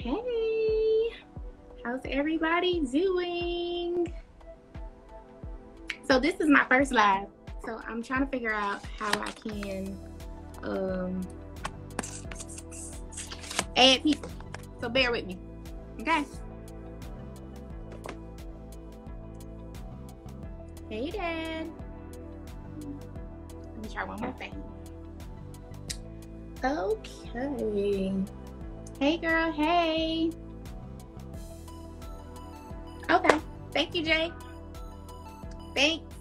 Hey, how's everybody doing? So this is my first live, so I'm trying to figure out how I can add people. So bear with me, okay? Hey, Dad. Let me try one more thing. Okay. Hey, girl. Hey. Okay. Thank you, Jay. Thanks.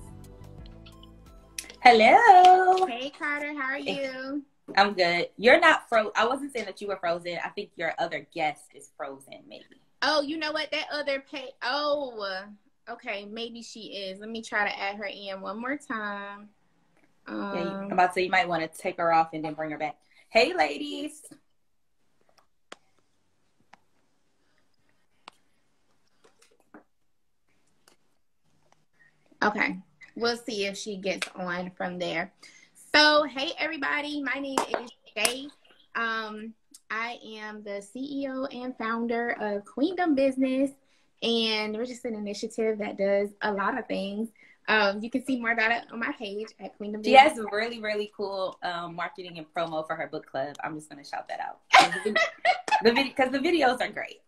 Hello. Hey, Carter. How are you? I'm good. You're not frozen. I wasn't saying that you were frozen. I think your other guest is frozen, maybe. Oh, you know what? That other page. Oh, okay. Maybe she is. Let me try to add her in one more time. Yeah, I'm about to say you might want to take her off and then bring her back. Hey, ladies. Okay. We'll see if she gets on from there. So, hey, everybody. My name is Shay. I am the CEO and founder of Queendom Business, and we're just an initiative that does a lot of things. You can see more about it on my page at Queendom She Business. has really, really cool marketing and promo for her book club. I'm just going to shout that out. Because the videos are great.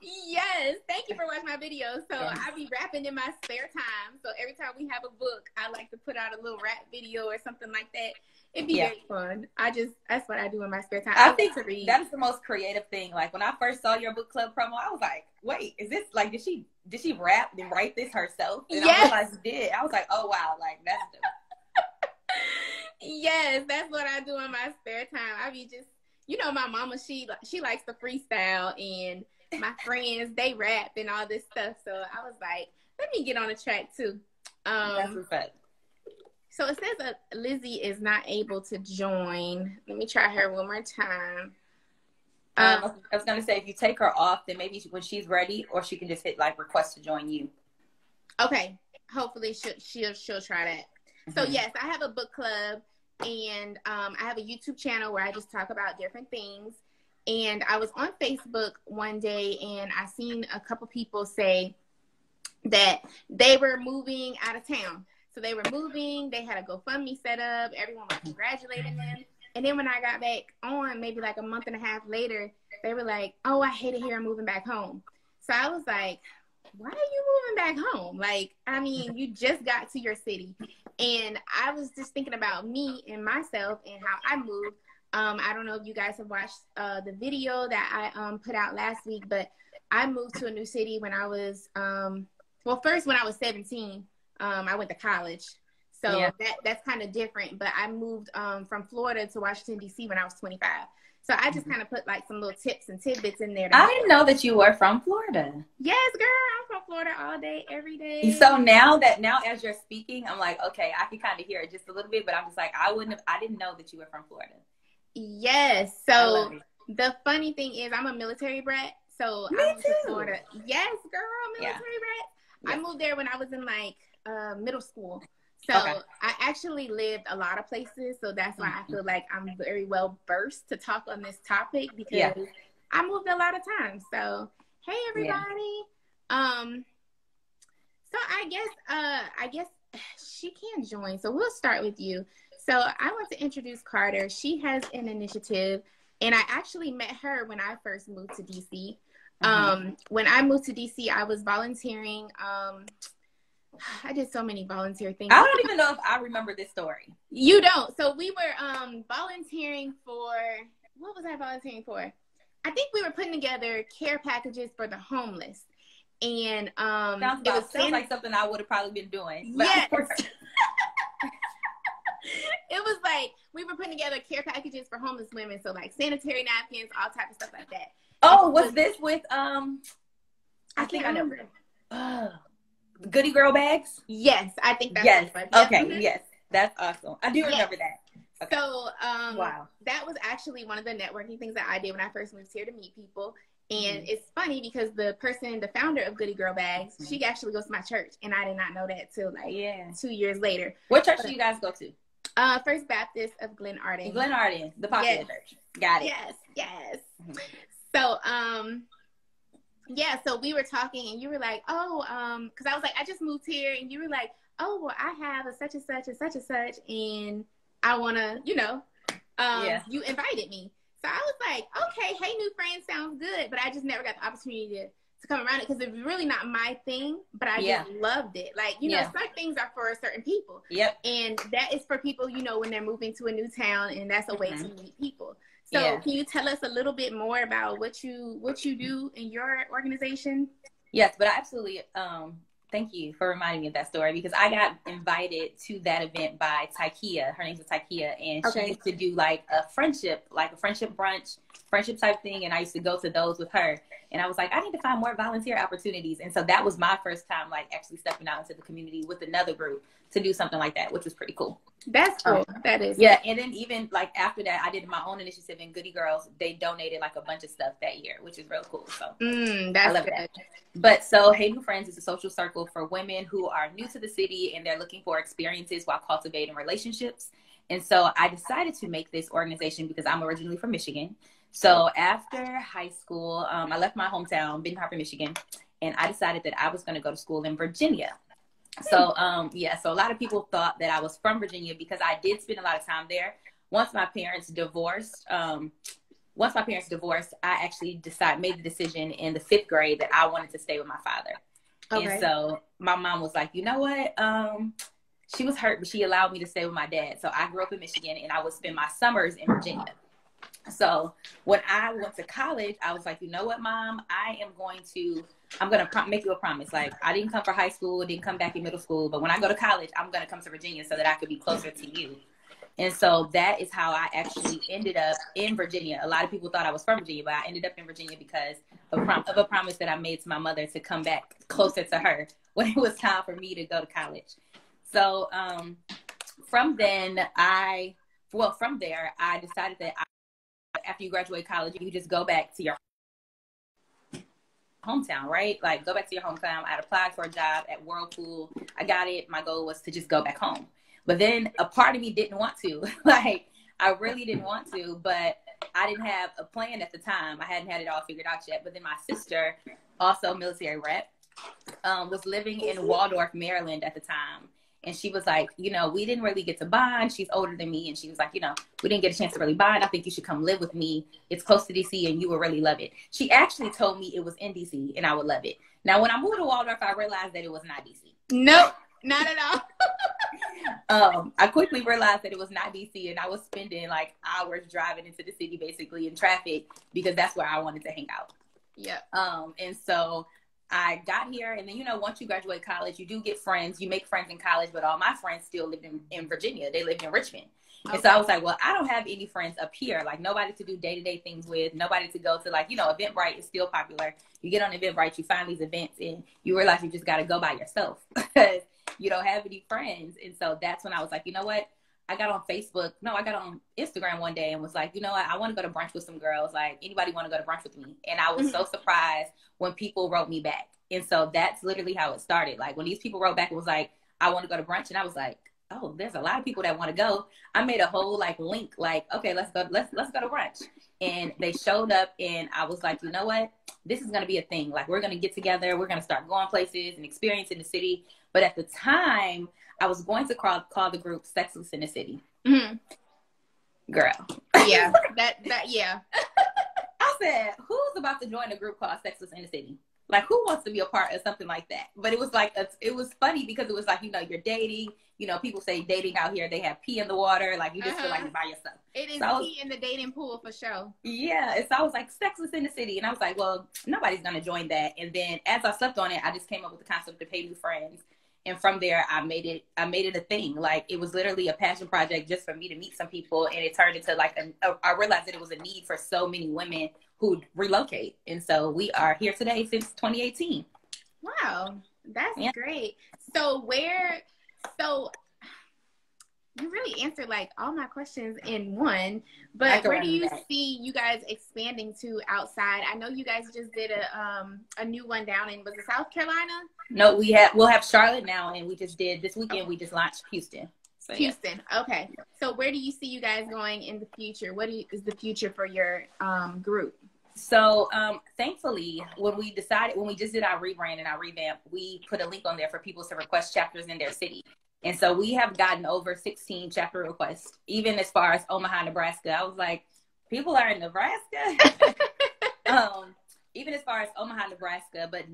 Yes, thank you for watching my videos. So yes. I be rapping in my spare time. So every time we have a book, I like to put out a little rap video or something like that. It'd be very fun. That's what I do in my spare time. I think that is the most creative thing. Like when I first saw your book club promo, I was like, wait, is this like, did she rap and write this herself? And I realized she did. I was like, oh wow, like that's dope. Yes, that's what I do in my spare time. I be just, my mama, she likes to freestyle, and my friends, they rap and all this stuff. So I was like, let me get on the track too. That's what's up. So it says that Lizzie is not able to join. Let me try her one more time. I was going to say, if you take her off, then maybe when she's ready, or she can just hit like request to join you. Okay. Hopefully she'll try that. Mm-hmm. So yes, I have a book club, and I have a YouTube channel where I just talk about different things. And I was on Facebook one day, and I seen a couple people say that they were moving out of town. So they were moving. They had a GoFundMe set up. Everyone was congratulating them. And then when I got back on, maybe like a month and a half later, they were like, oh, I hate it here. I'm moving back home. So I was like, why are you moving back home? Like, I mean, you just got to your city. And I was just thinking about me and myself and how I moved. I don't know if you guys have watched the video that I put out last week, but I moved to a new city when I was, first when I was 17. I went to college, so that's kind of different. But I moved from Florida to Washington, D.C. when I was 25. So I just kind of put like some little tips and tidbits in there. I didn't know that you were from Florida. Yes, girl, I'm from Florida all day, every day. So now as you're speaking, I'm like, okay, I can kind of hear it just a little bit, but I'm just like, I didn't know that you were from Florida. Yes. So the funny thing is, I'm a military brat. So I moved to Florida. Yes, girl, military brat. Yeah. I moved there when I was in like middle school. So I actually lived a lot of places. So that's why I feel like I'm very well versed to talk on this topic, because I moved a lot of times. So, hey, everybody. So I guess she can join. So we'll start with you. So I want to introduce Carter. She has an initiative, and I actually met her when I first moved to DC. When I moved to DC, I was volunteering. I did so many volunteer things. I don't even know if I remember this story. You don't. So we were volunteering for, what was I volunteering for? I think we were putting together care packages for the homeless. And sounds like something I would have probably been doing. Yes. It was like we were putting together care packages for homeless women. So like sanitary napkins, all type of stuff like that. Oh, was this with I think I remember. Goody Girl bags? Yes, I think that's okay, yes. That's awesome. I do remember that. Okay. So wow. That was actually one of the networking things that I did when I first moved here to meet people. And it's funny because the founder of Goody Girl Bags, she actually goes to my church, and I did not know that till like 2 years later. What church do you guys go to? First Baptist of Glen Arden. Glen Arden, the popular church. Got it. Yes. So, Yeah, so we were talking and you were like, oh, because I was like, I just moved here, and you were like, oh, well, I have a such and such and such and such, and I want to, you invited me. So I was like, okay, hey, new friend sounds good, but I just never got the opportunity to come around it because it was really not my thing, but I just loved it. Like, some things are for certain people. Yep. And that is for people, when they're moving to a new town, and that's a way to meet people. So can you tell us a little bit more about what you do in your organization? Yes, but I absolutely thank you for reminding me of that story, because I got invited to that event by Tykia. Her name's Tykia, and she used to do like a friendship brunch, friendship type thing, and I used to go to those with her. And I was like, I need to find more volunteer opportunities. And so that was my first time like actually stepping out into the community with another group to do something like that, which was pretty cool. That's cool. That is. Yeah. And then even like after that, I did my own initiative in Goody Girls. They donated like a bunch of stuff that year, which is real cool. So that's I love good. that. But so Hey New Friends is a social circle for women who are new to the city and they're looking for experiences while cultivating relationships. And so I decided to make this organization because I'm originally from Michigan. So after high school, I left my hometown, Benton Harbor, Michigan, and I decided that I was going to go to school in Virginia. So, so a lot of people thought that I was from Virginia because I did spend a lot of time there. Once my parents divorced, I actually made the decision in the 5th grade that I wanted to stay with my father. Okay. And so my mom was like, you know what? She was hurt, but she allowed me to stay with my dad. So I grew up in Michigan and I would spend my summers in Virginia. So when I went to college, I was like, you know what, Mom, I'm going to make you a promise. Like, I didn't come for high school, didn't come back in middle school, but when I go to college, I'm going to come to Virginia so that I could be closer to you. And so that is how I actually ended up in Virginia. A lot of people thought I was from Virginia, but I ended up in Virginia because of a promise that I made to my mother to come back closer to her when it was time for me to go to college. So from there, I decided that after you graduate college, you just go back to your hometown, right? Like, go back to your hometown. I applied for a job at Whirlpool. I got it. My goal was to just go back home. But then a part of me didn't want to. Like, I really didn't want to, but I didn't have a plan at the time. I hadn't had it all figured out yet. But then my sister, also military rep, was living in Waldorf, Maryland at the time. And she was like, we didn't really get to bond. She's older than me. And she was like, we didn't get a chance to really bond. I think you should come live with me. It's close to DC and you will really love it. She actually told me it was in DC and I would love it. Now, when I moved to Waldorf, I realized that it was not DC. Nope, not at all. I quickly realized that it was not DC, and I was spending like hours driving into the city basically in traffic because that's where I wanted to hang out. Yeah. And so I got here, and then, once you graduate college, you do get friends. You make friends in college, but all my friends still lived in Virginia. They lived in Richmond. Okay. And so I was like, well, I don't have any friends up here. Like, nobody to do day-to-day things with, nobody to go to, like, Eventbrite is still popular. You get on Eventbrite, you find these events, and you realize you just got to go by yourself because you don't have any friends. And so that's when I was like, you know what? I got on Instagram one day and was like, I want to go to brunch with some girls. Like, anybody want to go to brunch with me? And I was so surprised when people wrote me back. And so that's literally how it started. Like, when these people wrote back, it was like, I want to go to brunch. And I was like, oh, there's a lot of people that want to go. I made a whole link, okay, let's go to brunch. And they showed up and I was like, you know what? This is going to be a thing. Like, we're going to get together. We're going to start going places and experiencing the city. But at the time, I was going to call the group Sexless in the City. Mm-hmm. Girl. Yeah. Yeah. I said, who's about to join a group called Sexless in the City? Like, who wants to be a part of something like that? But it was like, it was funny because it was like, you're dating. People say dating out here, they have pee in the water. Like, you just feel like you're by yourself. It is pee in the dating pool for sure. Yeah. And so I was like, Sexless in the City. And I was like, well, nobody's going to join that. And then as I slept on it, I just came up with the concept of Hey New Friends. And from there, I made it a thing. Like, it was literally a passion project just for me to meet some people. And it turned into like, I realized that it was a need for so many women who'd relocate. And so we are here today since 2018. Wow. That's great. So you really answered like all my questions in one, but where do you see you guys expanding to outside? I know you guys just did a new one down in, was it South Carolina? No, we'll have Charlotte now, and we just did this weekend. We just launched Houston. So, Houston. Yeah. Okay. So where do you see you guys going in the future? What is the future for your group? So thankfully, when we just did our rebrand and our revamp, we put a link on there for people to request chapters in their city. And so we have gotten over 16 chapter requests, even as far as Omaha, Nebraska. I was like, people are in Nebraska? Even as far as Omaha, Nebraska, but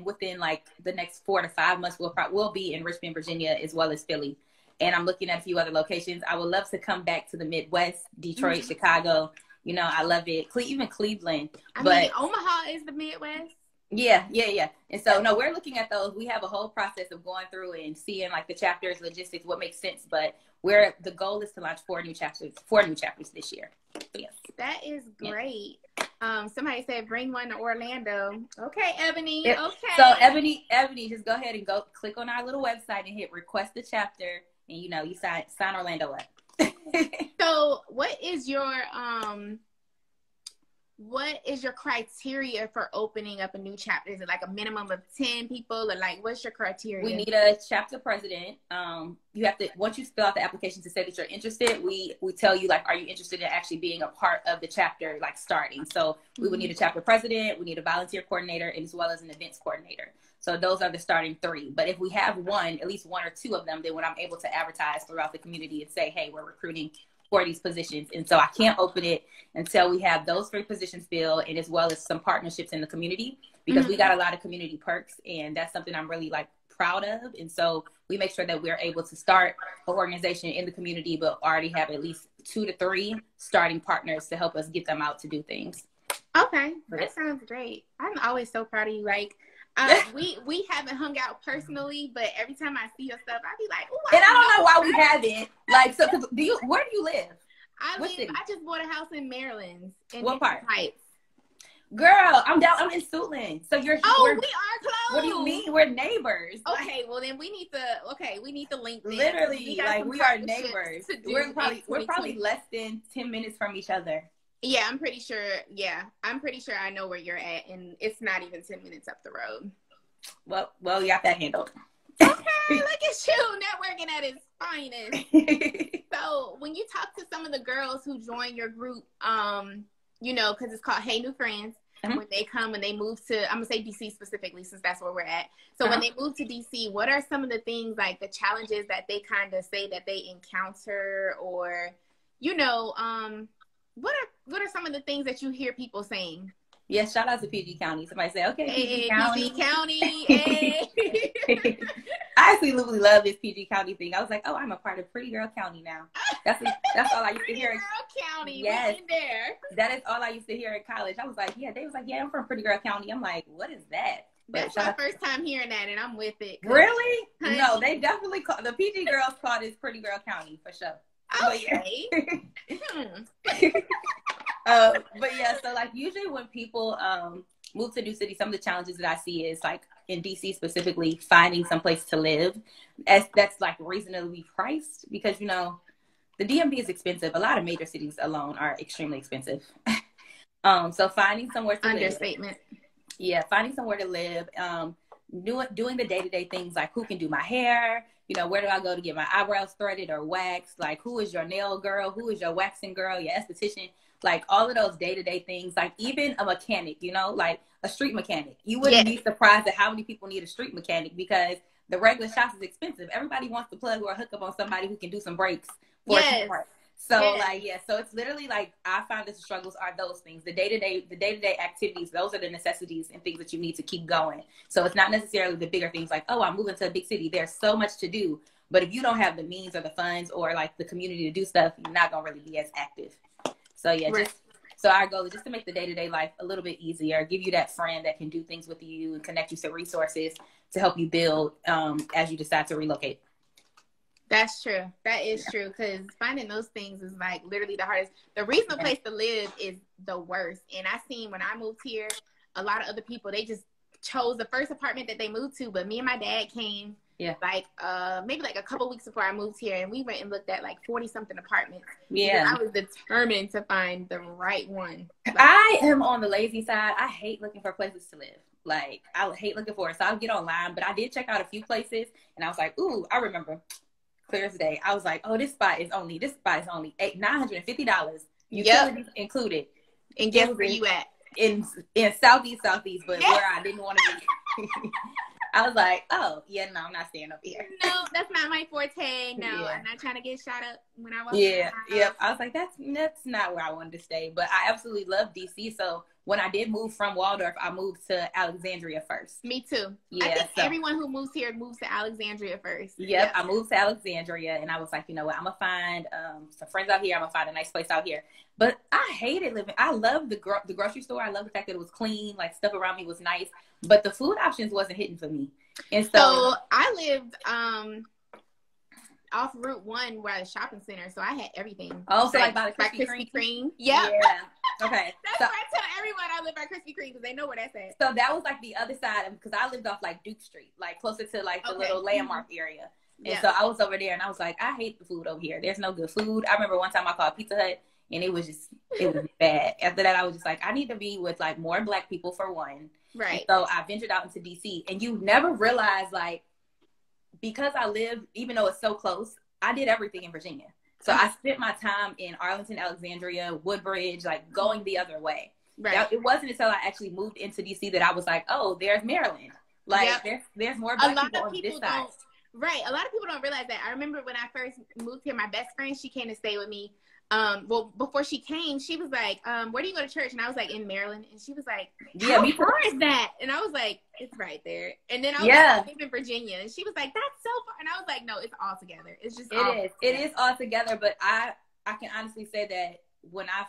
within like the next 4 to 5 months, we'll be in Richmond, Virginia, as well as Philly. And I'm looking at a few other locations. I would love to come back to the Midwest, Detroit, Chicago. You know, I love it. Even Cleveland. I mean, Omaha is the Midwest. Yeah. And so, no, we're looking at those. We have a whole process of going through and seeing like the chapters, logistics, what makes sense. But the goal is to launch 4 new chapters this year. So, yes. That is great. Yeah. Somebody said bring one to Orlando. Okay, Ebony. Yep. Okay. So Ebony, just go ahead and click on our little website and hit request a chapter, and you sign Orlando up. So what is your criteria for opening up a new chapter? Is it like a minimum of 10 people, or like what's your criteria? We need a chapter president. You have to, once you fill out the application to say that you're interested, we tell you like, are you interested in actually being a part of the chapter, like starting? So we would need a chapter president, we need a volunteer coordinator, and as well as an events coordinator. So those are the starting 3. But if we have at least 1 or 2 of them, then when I'm able to advertise throughout the community and say, hey, we're recruiting for these positions. And so I can't open it until we have those 3 positions filled, and as well as some partnerships in the community, because we got a lot of community perks, and that's something I'm really like proud of. And so we make sure that we're able to start an organization in the community, but already have at least 2 to 3 starting partners to help us get them out to do things. Okay. That sounds great. I'm always so proud of you. Like, we haven't hung out personally, but every time I see your stuff, I be like, "Ooh!" And I don't know why we haven't. Like, so where do you live? I just bought a house in Maryland. What part? Heights. Girl, I'm in Suitland. So we are close. What do you mean? We're neighbors. Okay, well then we need to link them. Literally, we are neighbors. We're probably less than 10 minutes from each other. Yeah, I'm pretty sure. Yeah, I'm pretty sure I know where you're at, and it's not even 10 minutes up the road. Well, you have that handled. Okay, look at you networking at its finest. So when you talk to some of the girls who join your group, because it's called Hey New Friends, when they come and they move to, I'm gonna say DC specifically since that's where we're at. So when they move to DC, what are some of the things, like the challenges that they kind of say that they encounter, or what are some of the things that you hear people saying? Yes, shout out to PG County. Somebody say, okay, hey, PG County. Hey. I absolutely love this PG County thing. I was like, oh, I'm a part of Pretty Girl County now. That's all I used to hear. Pretty Girl County. Yes. There. That is all I used to hear in college. I was like, yeah. They was like, yeah, I'm from Pretty Girl County. I'm like, what is that? That's my first time hearing that, and I'm with it. Really? No, they definitely the PG girls call this Pretty Girl County for sure. Okay. But yeah, so like usually when people move to new city, some of the challenges that I see is like in DC specifically, finding some place to live that's like reasonably priced, because the DMV is expensive. A lot of major cities alone are extremely expensive. So finding somewhere to Understatement. live. Yeah, finding somewhere to live. Doing the day-to-day things like who can do my hair, where do I go to get my eyebrows threaded or waxed? Like, who is your nail girl? Who is your waxing girl? Your esthetician? Like, all of those day-to-day things. Like, even a mechanic, like a street mechanic. You wouldn't be surprised at how many people need a street mechanic, because the regular shops is expensive. Everybody wants to plug or hook up on somebody who can do some brakes for a part. So so it's literally like, I find the struggles are those things, the day-to-day activities. Those are the necessities and things that you need to keep going. So it's not necessarily the bigger things like, oh, I'm moving to a big city. There's so much to do. But if you don't have the means or the funds or like the community to do stuff, you're not going to really be as active. So so our goal is just to make the day-to-day life a little bit easier, give you that friend that can do things with you and connect you to resources to help you build as you decide to relocate. That's true. That is true, because finding those things is like literally the hardest. The reasonable place to live is the worst. And I seen when I moved here, a lot of other people, they just chose the first apartment that they moved to. But me and my dad came maybe like a couple weeks before I moved here, and we went and looked at like 40-something apartments. Yeah. I was determined to find the right one. I am on the lazy side. I hate looking for places to live. Like, I hate looking for it. So I'll get online, but I did check out a few places, and I was like, ooh, I remember. Clear as day. I was like, oh, this spot is only $950. Utilities included. And guess where you at? in southeast, but where I didn't want to be. I was like, oh, yeah, no, I'm not staying up here. No, that's not my forte. No, Yeah. I'm not trying to get shot up when I walk. Yeah, yep. I was like, that's not where I wanted to stay. But I absolutely love DC. So when I did move from Waldorf, I moved to Alexandria first. Me too. Yeah, I think everyone who moves here moves to Alexandria first. Yep, I moved to Alexandria, and I was like, you know what, I'm gonna find some friends out here. I'm gonna find a nice place out here. But I hated living. I loved the grocery store. I loved the fact that it was clean, like stuff around me was nice. But the food options wasn't hitting for me. And so I lived off Route 1 by the shopping center, so I had everything. Oh, so like by the Krispy Kreme. Yep. Yeah. Okay. That's why I tell everyone I live by Krispy Kreme because they know where that's at. So that was like the other side, because I lived off like Duke Street, like closer to like the little landmark area. And so I was over there, and I was like, I hate the food over here. There's no good food. I remember one time I called Pizza Hut, and it was bad. After that, I was just like, I need to be with like more Black people for one. Right. And so I ventured out into DC, and you never realize, like, because I lived, even though it's so close, I did everything in Virginia. So I spent my time in Arlington, Alexandria, Woodbridge, like going the other way. Right. It wasn't until I actually moved into DC that I was like, oh, there's Maryland. Like there's more Black people on this side. Right. A lot of people don't realize that. I remember when I first moved here, my best friend, she came to stay with me. Well, before she came, she was like, where do you go to church? And I was like, in Maryland. And she was like, how far is that? And I was like, it's right there. And then I was like, I live in Virginia. And she was like, that's so far. And I was like, no, it's all together. It's just It is all together. But I can honestly say that when I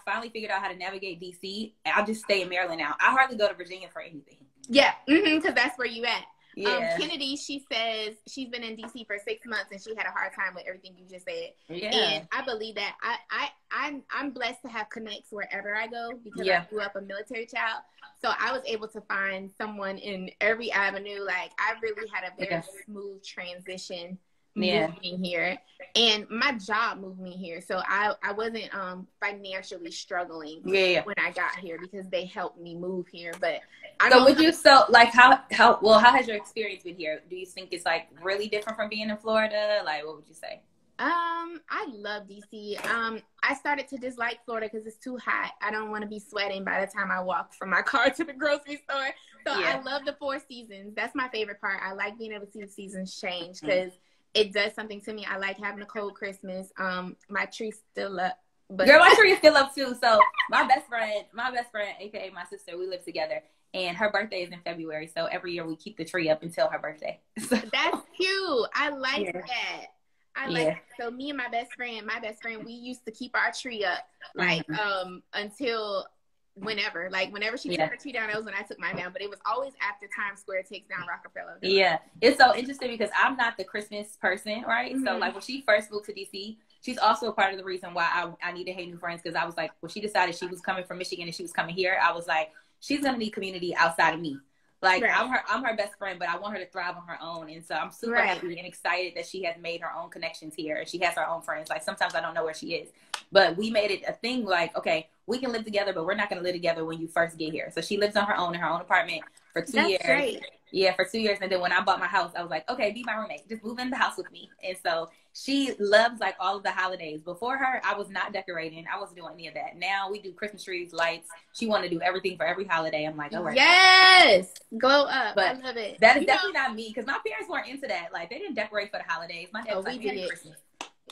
finally figured out how to navigate DC, I'll just stay in Maryland now. I hardly go to Virginia for anything. Yeah, because that's where you at. Yeah. Kennedy, she says she's been in DC for 6 months and she had a hard time with everything you just said. Yeah. And I believe that. I'm blessed to have connects wherever I go because I grew up a military child. So I was able to find someone in every avenue. Like I really had a very smooth transition moving here, and my job moved me here. So I wasn't financially struggling when I got here because they helped me move here. But how has your experience been here? Do you think it's like really different from being in Florida? Like, what would you say? I love DC. I started to dislike Florida because it's too hot. I don't want to be sweating by the time I walk from my car to the grocery store. So I love the 4 seasons. That's my favorite part. I like being able to see the seasons change because it does something to me. I like having a cold Christmas. My tree's still up. But girl, my tree is still up too. So my best friend, aka my sister, we live together. And her birthday is in February. So every year we keep the tree up until her birthday. That's cute. I like that. So me and my best friend, we used to keep our tree up like until whenever. Like whenever she took her tree down, that was when I took mine down. But it was always after Times Square takes down Rockefeller. Yeah. It's so interesting because I'm not the Christmas person, right? So like when she first moved to DC, she's also a part of the reason why I needed new friends, because I was like, when she decided she was coming from Michigan and she was coming here, I was like, she's gonna need community outside of me. Like I'm her best friend, but I want her to thrive on her own. And so I'm super happy and excited that she has made her own connections here. She has her own friends. Like sometimes I don't know where she is, but we made it a thing. Like, okay, we can live together, but we're not going to live together when you first get here. So she lives on her own in her own apartment for 2 years. Great. Yeah, for 2 years. And then when I bought my house, I was like, okay, be my roommate. Just move in the house with me. And so she loves like all of the holidays. Before her, I was not decorating. I wasn't doing any of that. Now we do Christmas trees, lights. She wanted to do everything for every holiday. I'm like, all right. Yes. Glow up. But I love it. That is definitely not me, because my parents weren't into that. Like they didn't decorate for the holidays. My dad was like, Merry Christmas.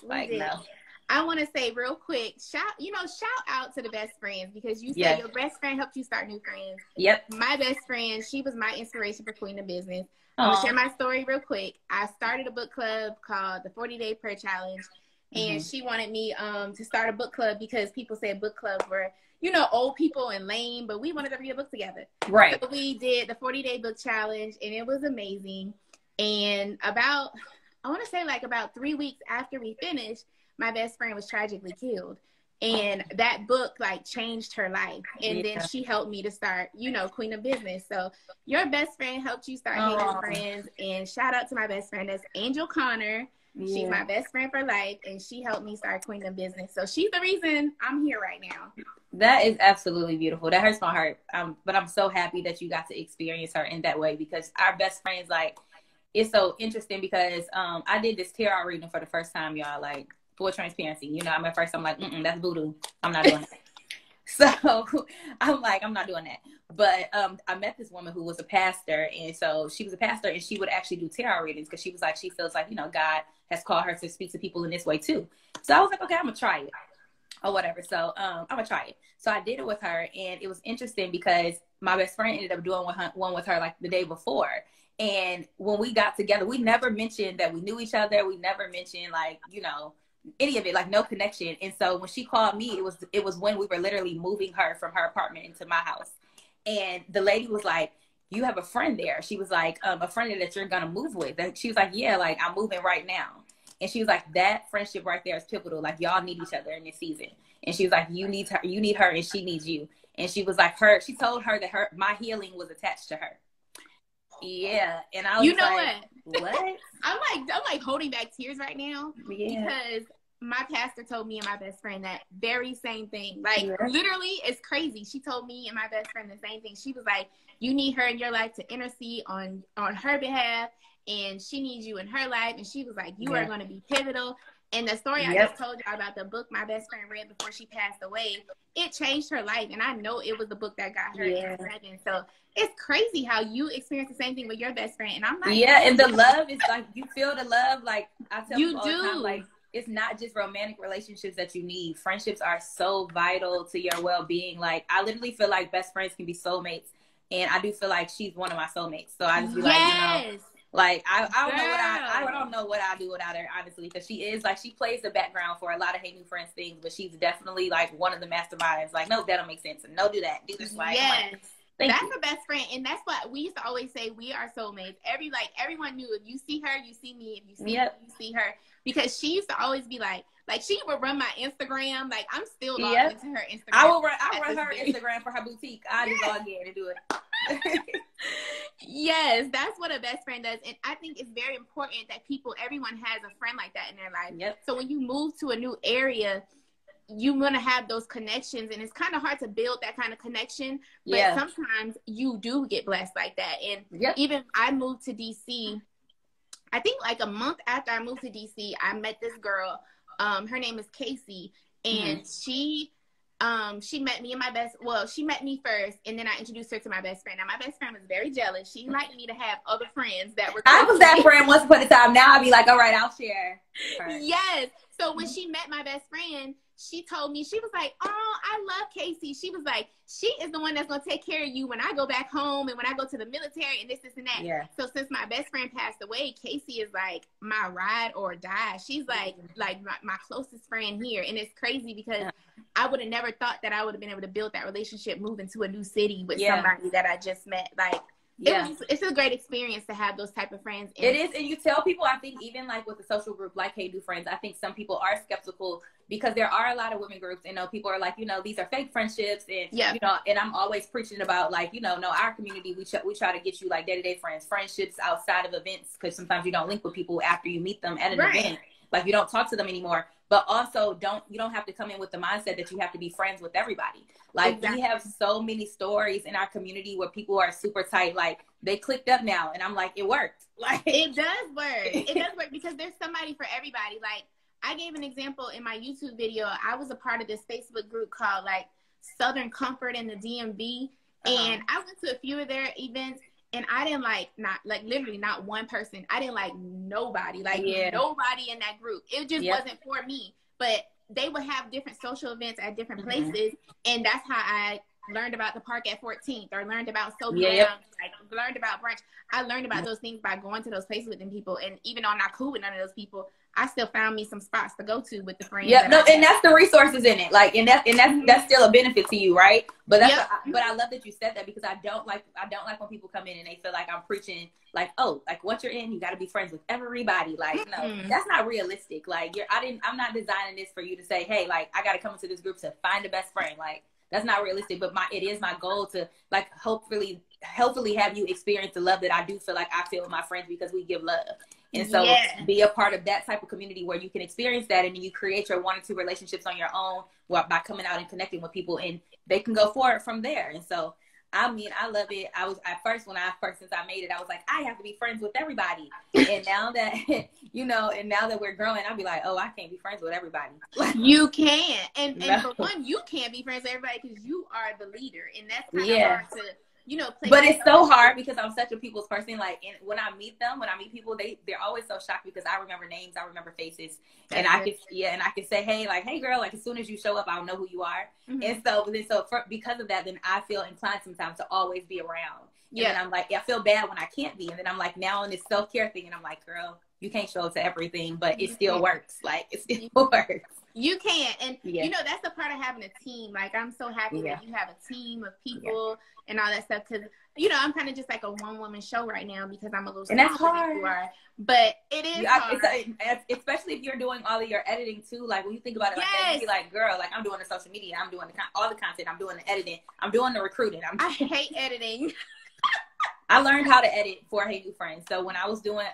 Like, no. I want to say real quick, shout out to the best friends, because you said your best friend helped you start new friends. Yep. My best friend, she was my inspiration for Queen of Business. I'm going to share my story real quick. I started a book club called the 40-Day Prayer Challenge, and she wanted me to start a book club because people said book clubs were, old people and lame, but we wanted to read a book together. Right. So we did the 40-Day Book Challenge, and it was amazing. And about 3 weeks after we finished, my best friend was tragically killed. And that book changed her life. And then she helped me to start, Queen of Business. So your best friend helped you start making friends. And shout out to my best friend. That's Angel Connor. Yeah. She's my best friend for life. And she helped me start Queen of Business. So she's the reason I'm here right now. That is absolutely beautiful. That hurts my heart. But I'm so happy that you got to experience her in that way, because our best friends, it's so interesting because I did this tarot reading for the first time, y'all, full transparency. I'm at first, I'm like, that's voodoo. I'm not doing it. So I'm like, I'm not doing that. But I met this woman who was a pastor. And so she was a pastor and she would actually do tarot readings because she was like, she feels like, you know, God has called her to speak to people in this way too. So I was like, okay, I'm going to try it or whatever. So I'm going to try it. So I did it with her. And it was interesting because my best friend ended up doing one with her like the day before. And when we got together, we never mentioned that we knew each other. We never mentioned like, you know, any of it, like no connection. And so when she called me, it was when we were literally moving her from her apartment into my house. And the lady was like, you have a friend there. She was like, a friend that you're going to move with. And she was like, yeah, like I'm moving right now. And she was like, that friendship right there is pivotal. Like y'all need each other in this season. And she was like, you need her and she needs you. And she was like, she told her that my healing was attached to her. Yeah. And I was you know like, what? I'm like holding back tears right now because my pastor told me and my best friend that very same thing. Like literally, it's crazy. She told me and my best friend the same thing. She was like, you need her in your life to intercede on her behalf, and she needs you in her life. And she was like, you are going to be pivotal. And the story I just told y'all about the book my best friend read before she passed away, it changed her life. And I know it was the book that got her in heaven. So it's crazy how you experience the same thing with your best friend. And I'm like, and the love is like, you feel the love. Like I tell you people all the time, like, it's not just romantic relationships that you need. Friendships are so vital to your well-being. Like I literally feel like best friends can be soulmates. And I do feel like she's one of my soulmates. So I just be like, you know, like I don't know what I do without her, honestly, because she is like, she plays the background for a lot of Hey New Friends things, but she's definitely like one of the masterminds. Like, no, that don't make sense, and no, do that, do this. Like, that's a best friend, and that's what we used to always say. We are soulmates. Everyone knew if you see her, you see me. If you see me, you see her, because she used to always be like she would run my Instagram. Like I'm still logged into her Instagram. I run her Instagram for her boutique. I just log in and do it. Yes, that's what a best friend does. And I think it's very important that everyone has a friend like that in their life. So when you move to a new area, you're going to have those connections, and it's kind of hard to build that kind of connection, but sometimes you do get blessed like that. And even I moved to DC, I think like a month after I moved to DC, I met this girl. Her name is Casey, and she met me and she met me first, and then I introduced her to my best friend. Now, my best friend was very jealous. She liked me to have other friends that were I was that friend once upon a time. Now I'll be like, all right, I'll share her. Yes. So when she met my best friend, she told me, she was like, oh, I love Casey. She was like, she is the one that's going to take care of you when I go back home and when I go to the military and this and that. So since my best friend passed away, Casey is like my ride or die. She's like my closest friend here. And it's crazy because I would have never thought that I would have been able to build that relationship moving to a new city with somebody that I just met. Like, it's a great experience to have those type of friends. It is. And you tell people, I think even like with a social group like Hey New Friends, I think some people are skeptical because there are a lot of women groups, people are like, these are fake friendships. And, and I'm always preaching about like, no, our community, we try to get you like day-to-day friendships outside of events. Cause sometimes you don't link with people after you meet them at an event. Like you don't talk to them anymore, but also you don't have to come in with the mindset that you have to be friends with everybody. Like we have so many stories in our community where people are super tight. Like they clicked up now and I'm like, it worked. Like it does work. It does work because there's somebody for everybody. Like I gave an example in my YouTube video. I was a part of this Facebook group called like Southern Comfort in the DMV. And I went to a few of their events. And I didn't literally not one person. I didn't like nobody, nobody in that group. It just wasn't for me. But they would have different social events at different places. And that's how I learned about the park at 14th or learned about learned about brunch. I learned about those things by going to those places with them people. And even though I'm not cool with none of those people, I still found me some spots to go to with the friends. And that's the resources in it. Like, and that's still a benefit to you, right? But but I love that you said that because I don't like when people come in and they feel like I'm preaching like, oh, like once you're in, you got to be friends with everybody. Like, no, that's not realistic. Like, I'm not designing this for you to say, hey, like I got to come into this group to find a best friend. Like, that's not realistic. But it is my goal to like hopefully have you experience the love that I do feel like I feel with my friends because we give love. And so be a part of that type of community where you can experience that and then you create your 1 or 2 relationships on your own by coming out and connecting with people and they can go forward from there. And so I mean, I love it. I was at first since I made it, I was like, I have to be friends with everybody. And now that and now that we're growing, I'll be like, oh, I can't be friends with everybody. You can't, and No. for one, you can't be friends with everybody because you are the leader, and that's kind of Yeah. hard to play. But it's so hard because I'm such a people's person. Like, and when I meet people, they're always so shocked because I remember names, I remember faces, and I can say, hey, like, hey, girl, like as soon as you show up, I'll know who you are. Mm-hmm. And because of that, then I feel inclined sometimes to always be around. And then I'm like, I feel bad when I can't be, and then I'm like, now in this self-care thing, and I'm like, girl, you can't show up to everything, but it still works. Like, it still works. You can't. And, that's the part of having a team. Like, I'm so happy that you have a team of people and all that stuff. Because, I'm kind of just like a one-woman show right now because I'm a little and that's hard. You are. But it is hard. Especially if you're doing all of your editing, too. Like, when you think about it like that, you be like, girl, like, I'm doing the social media. I'm doing all the content. I'm doing the editing. I'm doing the recruiting. I hate editing. I learned how to edit for Hey New Friends. So when I was doing,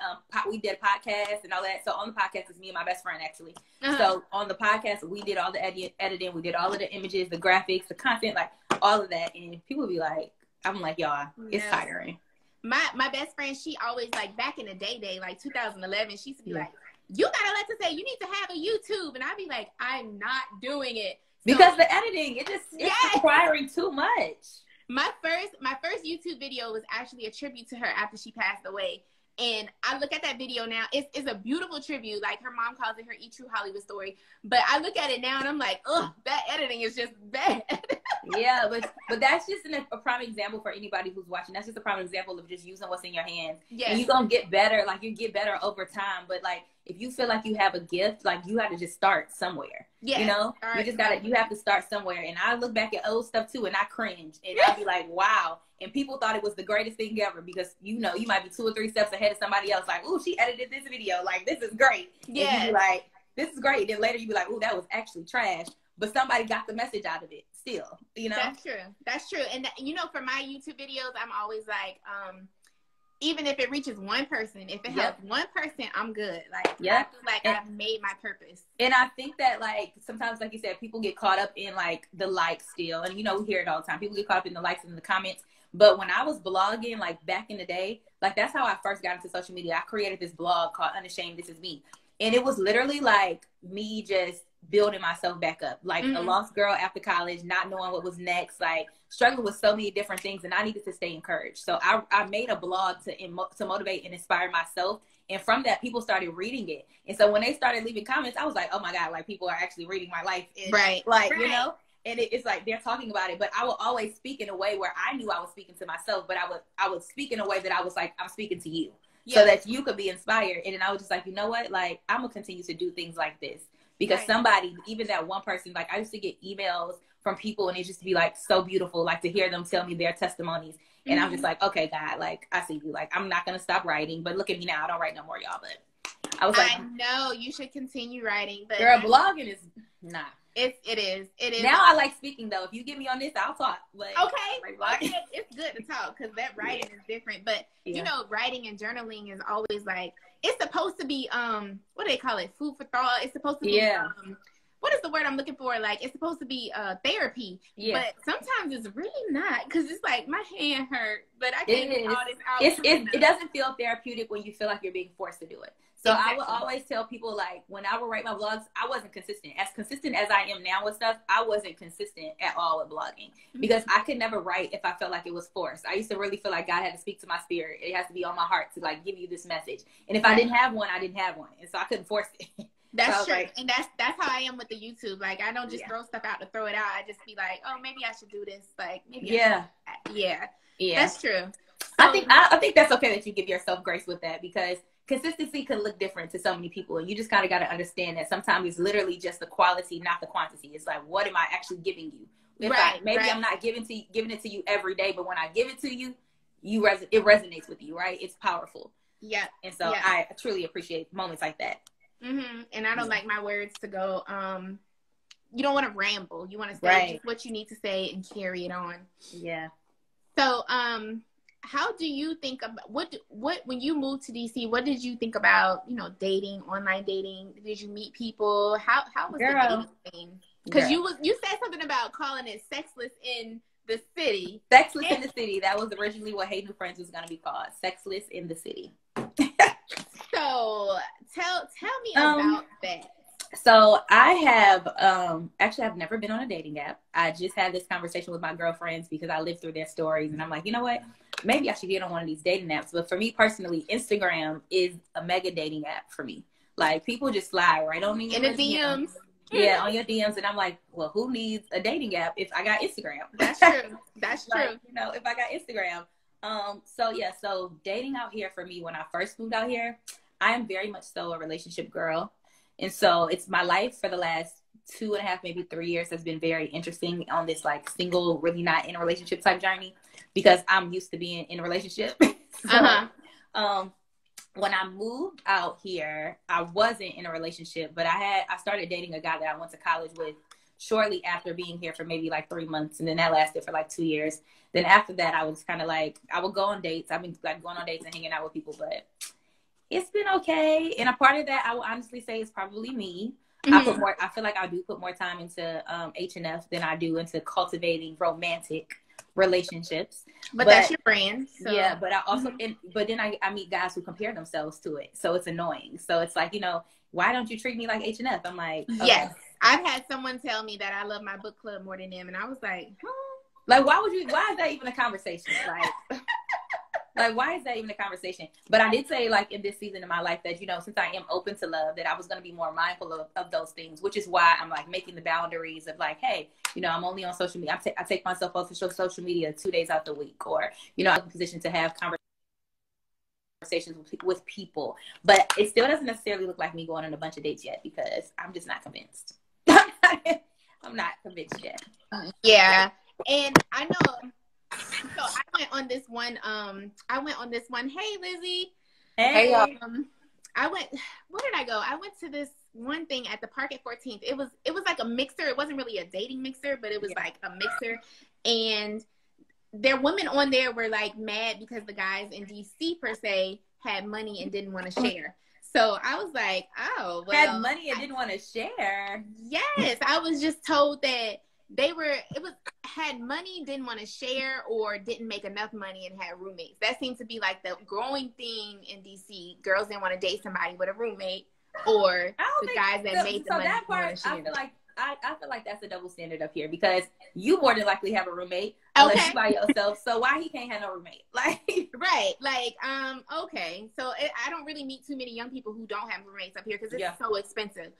we did podcasts and all that. So on the podcast, it's me and my best friend, actually. Uh-huh. So on the podcast, we did all the editing. We did all of the images, the graphics, the content, like all of that. And people be like, I'm like, y'all, it's tiring. My best friend, she always, like, back in the day, like 2011, she used to be like, you got a lot to say. You need to have a YouTube. And I'd be like, I'm not doing it. Because the editing, it's requiring too much. My first YouTube video was actually a tribute to her after she passed away. And I look at that video now. It's a beautiful tribute. Like, her mom calls it her E True Hollywood story. But I look at it now and I'm like, ugh, that editing is just bad. Yeah, but that's just a prime example for anybody who's watching. That's just a prime example of just using what's in your hands. Yes. And you're going to get better. Like, you get better over time. But, like, if you feel like you have a gift, like, you have to just start somewhere. Yeah. You have to start somewhere. And I look back at old stuff too and I cringe. And I'll be like, wow. And people thought it was the greatest thing ever because, you might be 2 or 3 steps ahead of somebody else. Like, ooh, she edited this video. Like, this is great. Yeah. And you be like, this is great. Then later you be like, ooh, that was actually trash. But somebody got the message out of it still, That's true. And, for my YouTube videos, I'm always like, even if it reaches one person, if it helps one person, I'm good. Like, I feel like I've made my purpose. And I think that, like, sometimes, like you said, people get caught up in, like, the likes still. And, we hear it all the time. People get caught up in the likes and the comments. But when I was blogging, like, back in the day, like, that's how I first got into social media. I created this blog called Unashamed, This Is Me. And it was literally, like, me just building myself back up. Like, a lost girl after college, not knowing what was next, like, struggling with so many different things. And I needed to stay encouraged. So I made a blog to motivate and inspire myself. And from that, people started reading it. And so when they started leaving comments, I was like, oh, my God, like, people are actually reading my life. And, and it's like they're talking about it. But I will always speak in a way where I knew I was speaking to myself. But I would speak in a way that I was like, I'm speaking to you. Yeah. So that you could be inspired. And then I was just like, you know what? Like, I'm going to continue to do things like this. Because somebody, even that one person, like, I used to get emails from people and it just be like so beautiful, like to hear them tell me their testimonies. And I'm just like, okay, God, like, I see you. Like, I'm not going to stop writing, but look at me now. I don't write no more, y'all. But I was like, I know you should continue writing, but girl, blogging is not. It is. Now I like speaking though. If you get me on this, I'll talk. But okay, it's good to talk because that writing is different. But writing and journaling is always like, it's supposed to be what do they call it? Food for thought. It's supposed to be what is the word I'm looking for? Like, it's supposed to be therapy. Yeah. But sometimes it's really not because it's like my hand hurt, but I can't get all this out. It doesn't feel therapeutic when you feel like you're being forced to do it. So exactly. I would always tell people, like, when I would write my blogs, I wasn't consistent. As consistent as I am now with stuff, I wasn't consistent at all with blogging because I could never write if I felt like it was forced. I used to really feel like God had to speak to my spirit. It has to be on my heart to, like, give you this message. And if I didn't have one, I didn't have one. And so I couldn't force it. That's true. Like, and that's how I am with the YouTube. Like, I don't just throw stuff out to throw it out. I just be like, oh, maybe I should do this. Like, maybe that's true. So, I think that's okay that you give yourself grace with that because consistency can look different to so many people. And you just kind of got to understand that sometimes it's literally just the quality, not the quantity. It's like, what am I actually giving you? I'm not giving it to you every day, but when I give it to you, it resonates with you, right? It's powerful. Yeah. And so I truly appreciate moments like that. And I don't like my words to go, you don't want to ramble. You want to say just what you need to say and carry it on. Yeah. So, how do you think about what when you moved to DC, what did you think about, dating, online dating? Did you meet people? How was the dating thing? Because you said something about calling it sexless in the City. Sexless in the City. That was originally what Hey New Friends was going to be called. Sexless in the City. So tell me about that. So I have, actually I've never been on a dating app. I just had this conversation with my girlfriends because I lived through their stories, and I'm like, you know what? Maybe I should get on one of these dating apps. But for me personally, Instagram is a mega dating app for me. Like, people just slide right on me in the DMs. Yeah, on your DMs, and I'm like, well, who needs a dating app if I got Instagram? That's true. That's true. Like, you know, if I got Instagram. So dating out here for me, when I first moved out here, I am very much so a relationship girl. And so it's my life for the last 2.5, maybe 3 years has been very interesting on this like single, really not in a relationship type journey, because I'm used to being in a relationship. When I moved out here, I wasn't in a relationship, but I started dating a guy that I went to college with shortly after being here for maybe like 3 months. And then that lasted for like 2 years. Then after that, I was kind of like, I would go on dates. I've been like going on dates and hanging out with people, but it's been okay. And a part of that, I will honestly say, is probably me. Mm-hmm. I feel like I do put more time into H&F than I do into cultivating romantic relationships. But that's your brand. So. Yeah, but I also, but then I meet guys who compare themselves to it. So it's annoying. So it's like, you know, why don't you treat me like H&F? I'm like, okay. Yes. I've had someone tell me that I love my book club more than them. And I was like, like, why is that even a conversation? Like, why is that even a conversation? But I did say, like, in this season of my life that, you know, since I am open to love, that I was going to be more mindful of those things, which is why I'm, like, making the boundaries of, like, hey, you know, I'm only on social media. I take myself off of social media 2 days out the week, or, you know, I'm in a position to have conversations with people. But it still doesn't necessarily look like me going on a bunch of dates yet, because I'm just not convinced. I'm not convinced yet. Yeah. And I know... So I went on this one. Hey, Lizzie. Hey. Where did I go? I went to this one thing at the park at 14th. It was like a mixer. It wasn't really a dating mixer, but it was like a mixer. And there women on there were like mad because the guys in DC per se had money and didn't want to share. So I was like, oh, well, had money and didn't want to share. Yes, I was just told that had money, didn't want to share, or didn't make enough money and had roommates. That seemed to be like the growing thing in DC. Girls didn't want to date somebody with a roommate, or the guys that made the money. That part, I feel like that's a double standard up here, because you more than likely have a roommate unless you by yourself. So why he can't have no roommate? Like, right? Like, okay. So I don't really meet too many young people who don't have roommates up here because it's so expensive.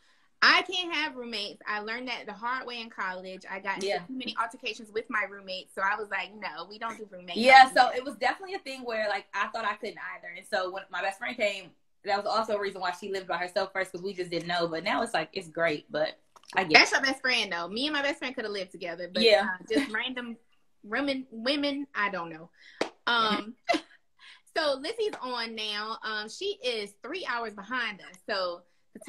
I can't have roommates. I learned that the hard way in college. I got into too many altercations with my roommates. So I was like, no, we don't do roommates. Yeah, so it was definitely a thing where, like, I thought I couldn't either. And so when my best friend came, that was also a reason why she lived by herself first, because we just didn't know. But now it's like, it's great. But I get That's your best friend, though. Me and my best friend could have lived together. But just random women, I don't know. So Lizzie's on now. She is 3 hours behind us. So the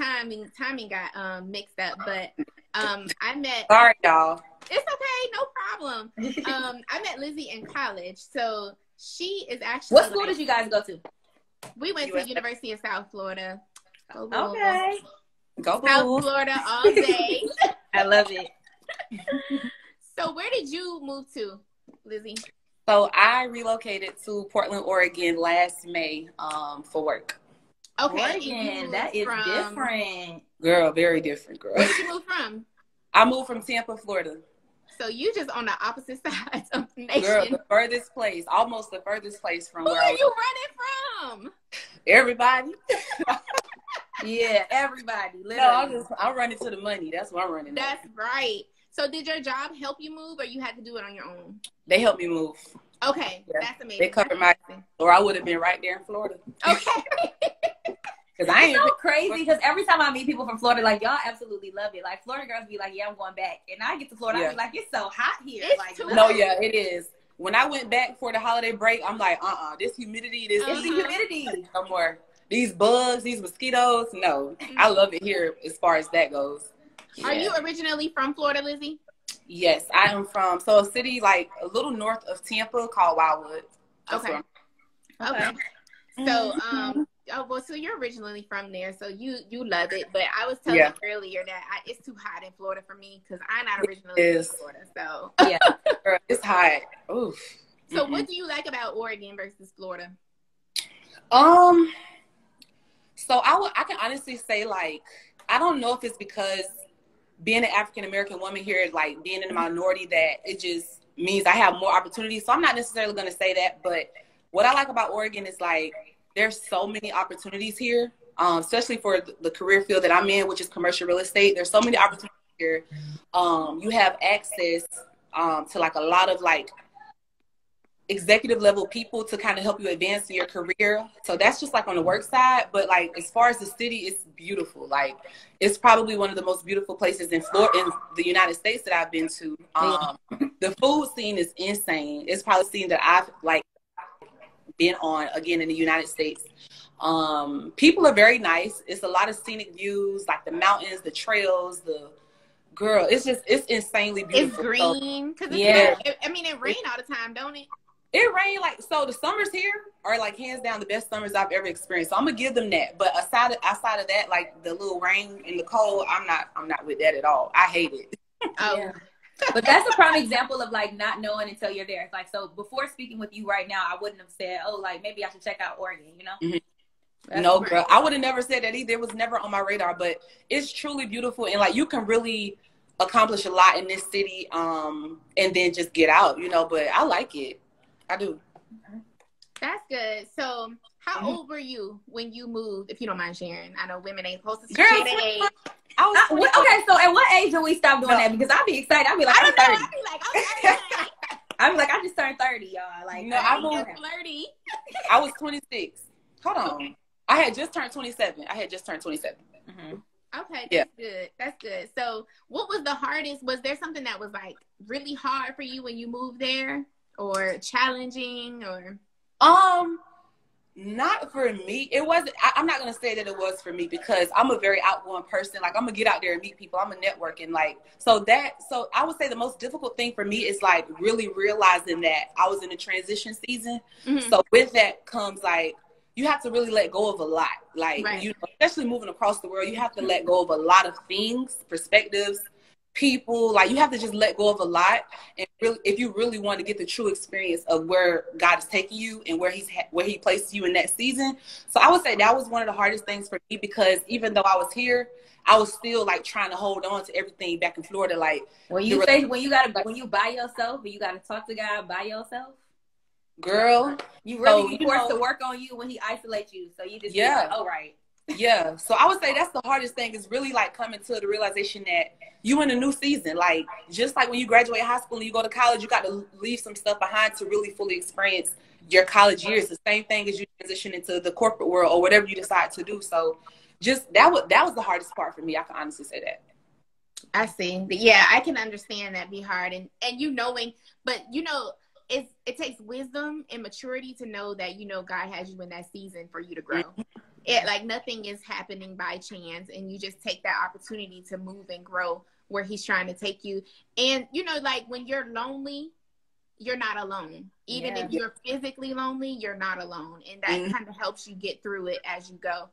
timing got mixed up, but I met. Sorry, y'all. It's okay, no problem. I met Lizzie in college, so she is actually. What school did you guys go to? We went to University of South Florida. Go South Florida all day. I love it. So where did you move to, Lizzie? So I relocated to Portland, Oregon last May for work. Okay, Oregon, that is different. Girl, very different, girl. Where did you move from? I moved from Tampa, Florida. So you just on the opposite sides of the nation. Girl, the furthest place, almost the furthest place from where where are you running from? Everybody. Yeah, everybody. Literally. No, I'm running to the money. That's what I'm running. That's right. So did your job help you move, or you had to do it on your own? They helped me move. Okay, that's amazing. They covered my, or I would have been right there in Florida. Okay. Because I ain't crazy, because every time I meet people from Florida, like, y'all absolutely love it. Like, Florida girls be like, yeah, I'm going back. And I get to Florida, I be like, it's so hot here. It's like, no, yeah, it is. When I went back for the holiday break, I'm like, this humidity, it's the humidity. No more. These bugs, these mosquitoes, no. I love it here as far as that goes. Yeah. Are you originally from Florida, Lizzie? Yes, I am from a city like a little north of Tampa called Wildwood. Okay. So, Oh, well, so you're originally from there, so you love it. But I was telling you earlier that it's too hot in Florida for me because I'm not originally from Florida. So yeah, it's hot. Oof. So what do you like about Oregon versus Florida? So I can honestly say, like, I don't know if it's because being an African American woman here, like being in the minority, that it just means I have more opportunities. So I'm not necessarily going to say that, but what I like about Oregon is like there's so many opportunities here, especially for the career field that I'm in, which is commercial real estate. There's so many opportunities here. You have access to like a lot of like executive level people to kind of help you advance in your career. So that's just like on the work side. But like as far as the city, it's beautiful. Like it's probably one of the most beautiful places in Florida, in the United States, that I've been to. The food scene is insane. It's probably a scene that I've like been on again in the United States. People are very nice. It's a lot of scenic views, like the mountains, the trails, it's insanely beautiful. It's green. Cause it rains all the time, don't it? It rained so the summers here are like hands down the best summers I've ever experienced. So I'm gonna give them that. But outside of that, like the little rain and the cold, I'm not with that at all. I hate it. Oh. Yeah. But that's a prime example of like not knowing until you're there. It's like, so before speaking with you right now, I wouldn't have said, oh, like maybe I should check out Oregon, you know? Mm-hmm. No, girl, I would have never said that either. It was never on my radar, but it's truly beautiful. And like, you can really accomplish a lot in this city, and then just get out, you know, but I like it. I do. That's good. So how old were you when you moved, if you don't mind sharing? I know women ain't supposed to share their age. Okay, so at what age do we stop doing that? Because I'd be excited. I'd be like, I'm 30. I'd be like, I just turned 30, y'all. Like, no, I moved flirty. I was 26. Hold on. Okay. I had just turned 27. Mm-hmm. Okay, that's good. That's good. So what was the hardest? Was there something that was like really hard for you when you moved there, or challenging, or? Not for me. It wasn't. I'm not gonna say that it was for me because I'm a very outgoing person. Like I'm gonna get out there and meet people. I'm a networking. Like so I would say the most difficult thing for me is like really realizing that I was in a transition season. Mm-hmm. So with that comes like you have to really let go of a lot. Like you know, especially moving across the world, you have to let go of a lot of things, perspectives, people. Like you have to just let go of a lot, and really, if you really want to get the true experience of where God is taking you and where he placed you in that season. So I would say that was one of the hardest things for me, because even though I was here, I was still like trying to hold on to everything back in Florida. Like when you by yourself, when you gotta talk to God by yourself, girl, you really forced to work on you when he isolates you. So you just like, oh right. Yeah. So I would say that's the hardest thing, is really like coming to the realization that you in a new season. Like just like when you graduate high school and you go to college, you got to leave some stuff behind to really fully experience your college years. The same thing as you transition into the corporate world or whatever you decide to do. So just that was the hardest part for me. I can honestly say that. I see. Yeah, I can understand that be hard, and you knowing, but you know, it takes wisdom and maturity to know that, you know, God has you in that season for you to grow. It like nothing is happening by chance, and you just take that opportunity to move and grow where he's trying to take you. And you know, like when you're lonely, you're not alone. Even if you're physically lonely, you're not alone, and that kind of helps you get through it as you go.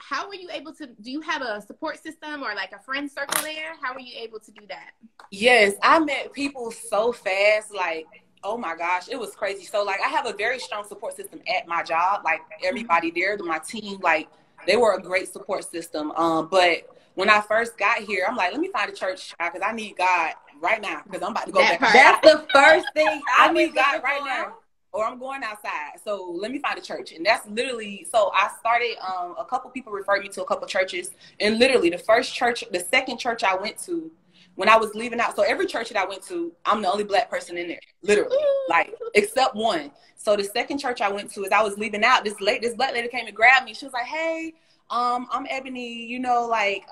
How were you able to, do you have a support system or like a friend circle there? How were you able to do that? Yes, I met people so fast, like, oh my gosh, it was crazy. So like I have a very strong support system at my job. Like everybody there, my team, like they were a great support system. But when I first got here, I'm like, let me find a church because I need God right now, because I'm about to go back. That's the first thing I need God right now, or I'm going outside. So let me find a church. And that's literally, so I started, a couple people referred me to a couple churches, and literally the second church I went to when I was leaving out. So every church that I went to, I'm the only Black person in there, literally, like except one. So the second church I went to, as I was leaving out, this Black lady came and grabbed me. She was like, hey, I'm Ebony, you know, like,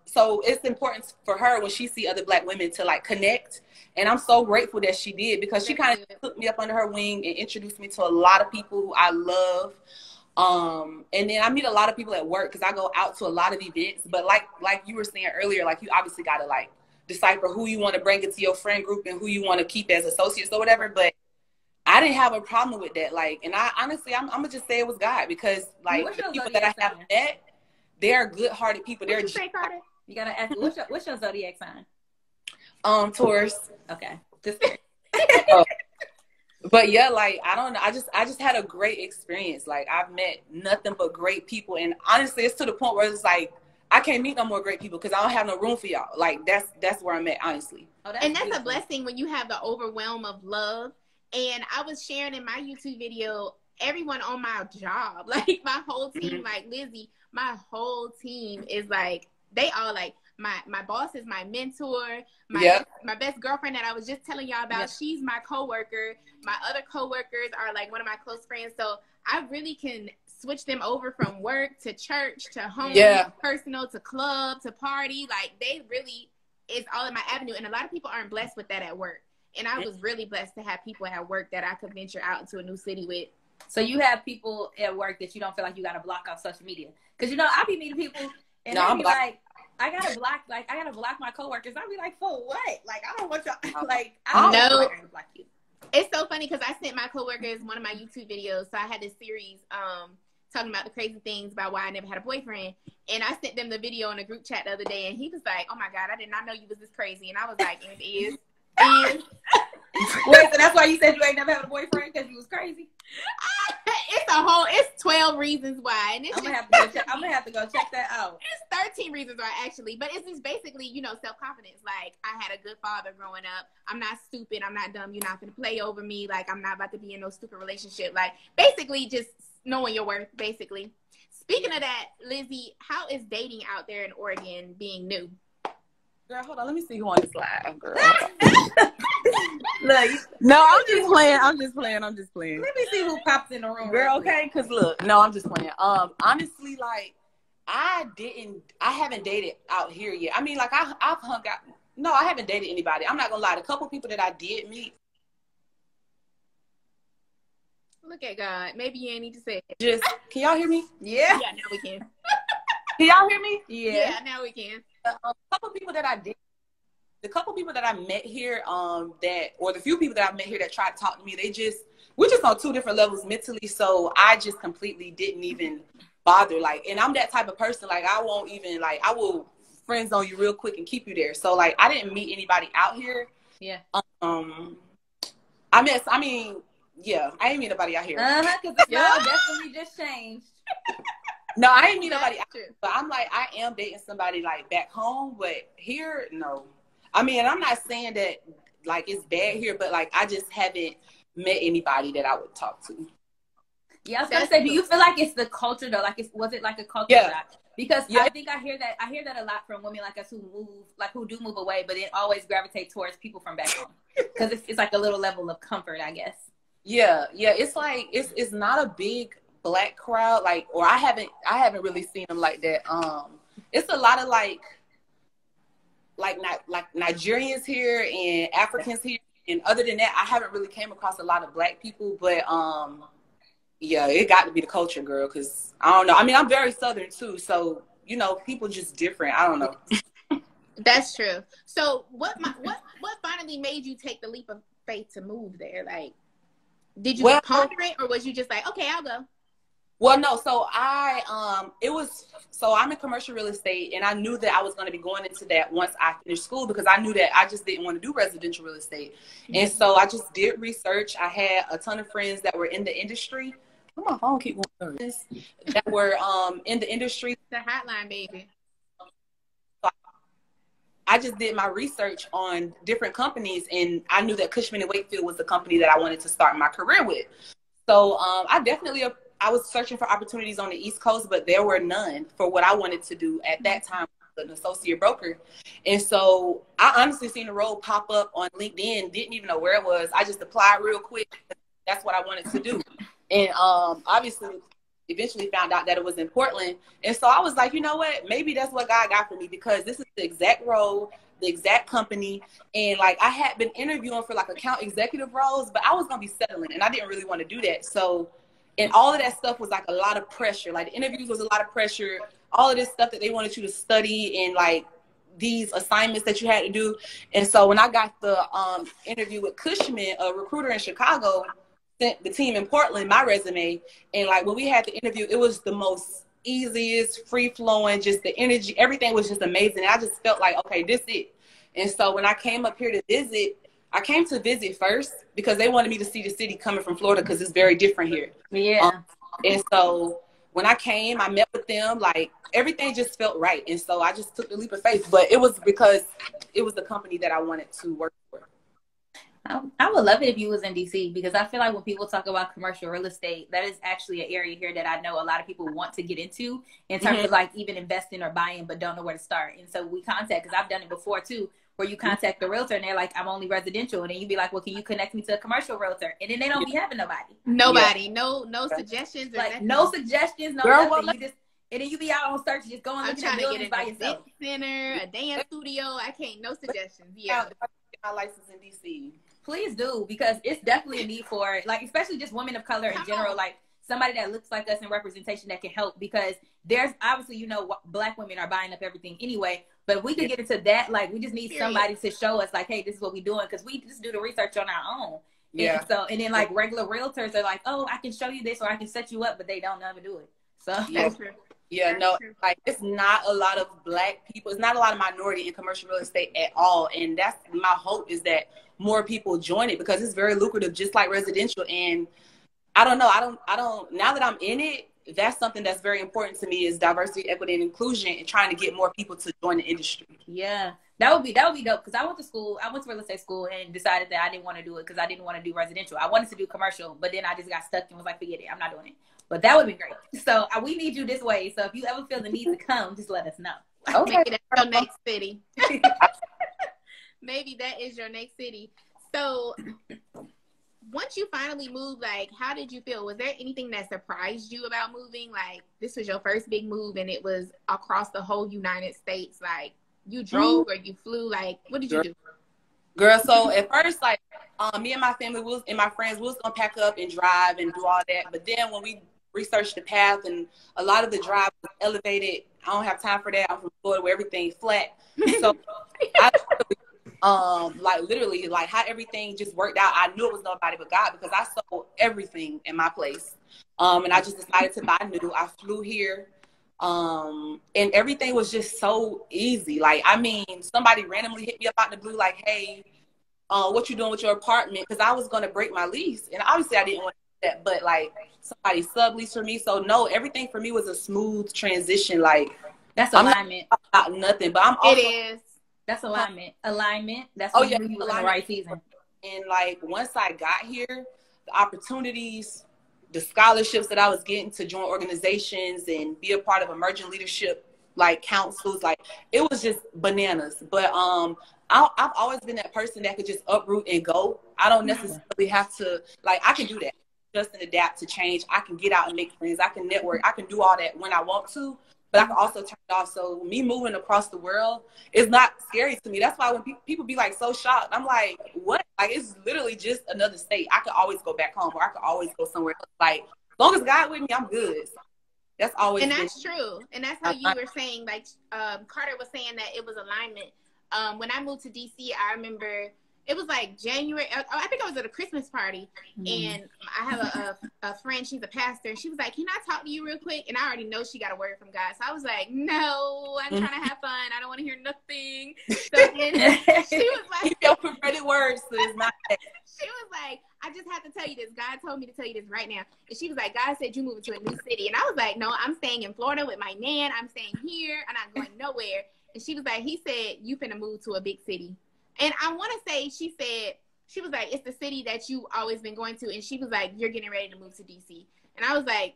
so it's important for her when she see other Black women to like connect. And I'm so grateful that she did, because she kind of took me up under her wing and introduced me to a lot of people who I love. And then I meet a lot of people at work, because I go out to a lot of events. But like you were saying earlier, like you obviously got to like decipher who you want to bring into your friend group and who you want to keep as associates or whatever. But I didn't have a problem with that. Like, and I honestly, I'm gonna just say it was God, because like the people that I have met, they're good-hearted people. They're What'd you say, Carter? You gotta ask, what's your zodiac sign? Taurus. Okay. Just But yeah, like, I don't know. I just had a great experience. Like, I've met nothing but great people. And honestly, it's to the point where it's like, I can't meet no more great people because I don't have no room for y'all. Like, that's where I'm at, honestly. Oh, and that's beautiful. A blessing when you have the overwhelm of love. And I was sharing in my YouTube video, everyone on my job, like my whole team, like Lizzie, my whole team is like, they all like, my boss is my mentor. My best girlfriend that I was just telling y'all about, she's my coworker. My other coworkers are like one of my close friends. So I really can switch them over from work to church to home, personal to club to party. Like, they really is all in my avenue. And a lot of people aren't blessed with that at work. And I was really blessed to have people at work that I could venture out into a new city with. So you have people at work that you don't feel like you got to block off social media? Because, you know, I be meeting people and they be like, I gotta block my coworkers. I'll be like, for what? Like, I don't want y'all, like, I don't know. Block you. It's so funny because I sent my coworkers one of my YouTube videos. So I had this series talking about the crazy things about why I never had a boyfriend. And I sent them the video in a group chat the other day. And he was like, oh my God, I did not know you was this crazy. And I was like, it is. And wait, so that's why you said you ain't never had a boyfriend, because you was crazy? It's 12 reasons why. And I'm gonna have to go check that out. It's 13 reasons why, actually. But it's just basically, you know, self-confidence. Like, I had a good father growing up. I'm not stupid. I'm not dumb. You're not gonna play over me. Like, I'm not about to be in no stupid relationship. Like, basically just knowing your worth, basically. Speaking of that, Lizzie, how is dating out there in Oregon being new? Girl, hold on. Let me see who on this live, girl. Look, no, I'm just playing. Let me see who pops in the room. Girl, okay? Because look, no, I'm just playing. Honestly, like, I haven't dated out here yet. I mean, like, I've hung out. No, I haven't dated anybody. I'm not gonna lie. The couple people that I did meet. Look at God. Maybe you ain't need to say it. Just, can y'all hear me? Yeah. Yeah, now we can. Can y'all hear me? Yeah, now we can. The couple people that I met here, or the few people that I met here that tried to talk to me, we're just on two different levels mentally. So I just completely didn't even bother. Like, and I'm that type of person. Like, I won't even, like, I will friend zone you real quick and keep you there. So, like, I didn't meet anybody out here. Yeah. I didn't meet nobody out here. Because the smell definitely just changed. No, I ain't meet nobody out here. But I'm like, I am dating somebody, like, back home. But here, no. I mean, and I'm not saying that, like, it's bad here, but, like, I just haven't met anybody that I would talk to. Yeah, I was gonna say, do you feel like it's the culture though? Like, was it like a culture shock? Because I think I hear that a lot from women like us who do move away, but then always gravitate towards people from back home because it's like a little level of comfort, I guess. Yeah. It's like it's not a big Black crowd, like, or I haven't really seen them like that. It's a lot of like Nigerians here and Africans here, and other than that, I haven't really came across a lot of Black people. But yeah, it got to be the culture, girl, because I don't know. I mean, I'm very Southern too, so you know, people just different. I don't know. That's true. So what finally made you take the leap of faith to move there? Like, did you ponder it, or was you just like, okay, I'll go? Well, no. So I'm in commercial real estate, and I knew that I was going to be going into that once I finished school, because I knew that I just didn't want to do residential real estate. Mm-hmm. And so I just did research. I had a ton of friends that were in the industry. Come on, phone keep going. That were in the industry. The hotline, baby. I just did my research on different companies, and I knew that Cushman & Wakefield was the company that I wanted to start my career with. So I was searching for opportunities on the East Coast, but there were none for what I wanted to do at that time, an associate broker. And so I honestly seen the role pop up on LinkedIn, didn't even know where it was. I just applied real quick. That's what I wanted to do. And obviously, eventually found out that it was in Portland. And so I was like, you know what? Maybe that's what God got for me, because this is the exact role, the exact company. And like, I had been interviewing for like account executive roles, but I was going to be settling, and I didn't really want to do that. So, and all of that stuff was like a lot of pressure. Like, the interviews was a lot of pressure. All of this stuff that they wanted you to study, and like these assignments that you had to do. And so when I got the interview with Cushman, a recruiter in Chicago, sent the team in Portland my resume, and like when we had the interview, it was the most easiest, free flowing, just the energy, everything was just amazing. And I just felt like, okay, this is it. And so when I came up here to visit, I came to visit first because they wanted me to see the city coming from Florida because it's very different here. Yeah. And so when I came, I met with them, like everything just felt right. And so I just took the leap of faith, but it was because it was the company that I wanted to work for. I would love it if you was in DC, because I feel like when people talk about commercial real estate, that is actually an area here that I know a lot of people want to get into in terms of like even investing or buying, but don't know where to start. And so we contact, because I've done it before too, where you contact the realtor and they're like, I'm only residential. And then you be like, well, can you connect me to a commercial realtor? And then they don't be having nobody. No suggestions. Like no suggestions, no Girl, nothing. You just, and then you be out on search, just going looking at buildings by yourself. Center, a dance studio. I can't, no suggestions. Yeah. My license in DC. Please do, because it's definitely a need for it, like especially just women of color in general, like somebody that looks like us in representation that can help, because there's obviously, you know, Black women are buying up everything anyway, but if we could get into that, like we just need somebody to show us like, hey, this is what we're doing, because we just do the research on our own. Yeah. And so, and then like regular realtors are like, oh, I can show you this or I can set you up, but they don't never do it. So that's true. Yeah, no, like it's not a lot of Black people. It's not a lot of minority in commercial real estate at all. And that's my hope, is that more people join it, because it's very lucrative, just like residential. And I don't know, I don't, now that I'm in it, that's something that's very important to me, is diversity, equity, and inclusion, and trying to get more people to join the industry. Yeah, that would be dope, because I went to real estate school and decided that I didn't want to do it because I didn't want to do residential. I wanted to do commercial, but then I just got stuck and was like, forget it, I'm not doing it. But that would be great. So we need you this way. So if you ever feel the need to come, just let us know. Okay. Maybe that's your next city. Maybe that is your next city. So once you finally moved, like, how did you feel? Was there anything that surprised you about moving? Like, this was your first big move and it was across the whole United States. Like, you drove or you flew? Like, what did you do? Girl, so at first, like, me and my family and my friends was going to pack up and drive and do all that. But then when we researched the path, and a lot of the drive was elevated, I don't have time for that. I'm from Florida where everything's flat. So I like literally like how everything just worked out. I knew it was nobody but God, because I sold everything in my place. And I just decided to buy new. I flew here. And everything was just so easy. Like, I mean, somebody randomly hit me up out the blue, like, hey, what you doing with your apartment? Because I was going to break my lease. And obviously I didn't want to do that, but like somebody subleased for me. So no, everything for me was a smooth transition. Like, that's alignment. I'm not about nothing, but I'm also, it is. That's alignment. Alignment. That's when you was in the right season. And like, once I got here, the opportunities, the scholarships that I was getting to join organizations and be a part of emerging leadership, like councils, like it was just bananas. But I've always been that person that could just uproot and go. I don't necessarily have to, like, I can do that, just and adapt to change. I can get out and make friends. I can network. I can do all that when I want to, but I can also turn it off. So me moving across the world is not scary to me. That's why when people be like so shocked, I'm like, what? Like, it's literally just another state. I could always go back home, or I could always go somewhere else. Like, as long as God with me, I'm good. So that's always. And that's true. And that's how you were saying, like, Carter was saying that it was alignment. When I moved to DC, I remember it was like January. I think I was at a Christmas party, and I have a friend. She's a pastor. And she was like, "Can I talk to you real quick?" And I already know she got a word from God, so I was like, "No, I'm trying to have fun. I don't want to hear nothing." So then she was like, "Your prophetic words is not." She was like, "I just have to tell you this. God told me to tell you this right now." And she was like, "God said you moving to a new city," and I was like, "No, I'm staying in Florida with my nan. I'm staying here. I'm not going nowhere." And she was like, "He said you finna move to a big city." And I want to say, she was like, "It's the city that you always been going to." And she was like, "You're getting ready to move to DC." And I was like,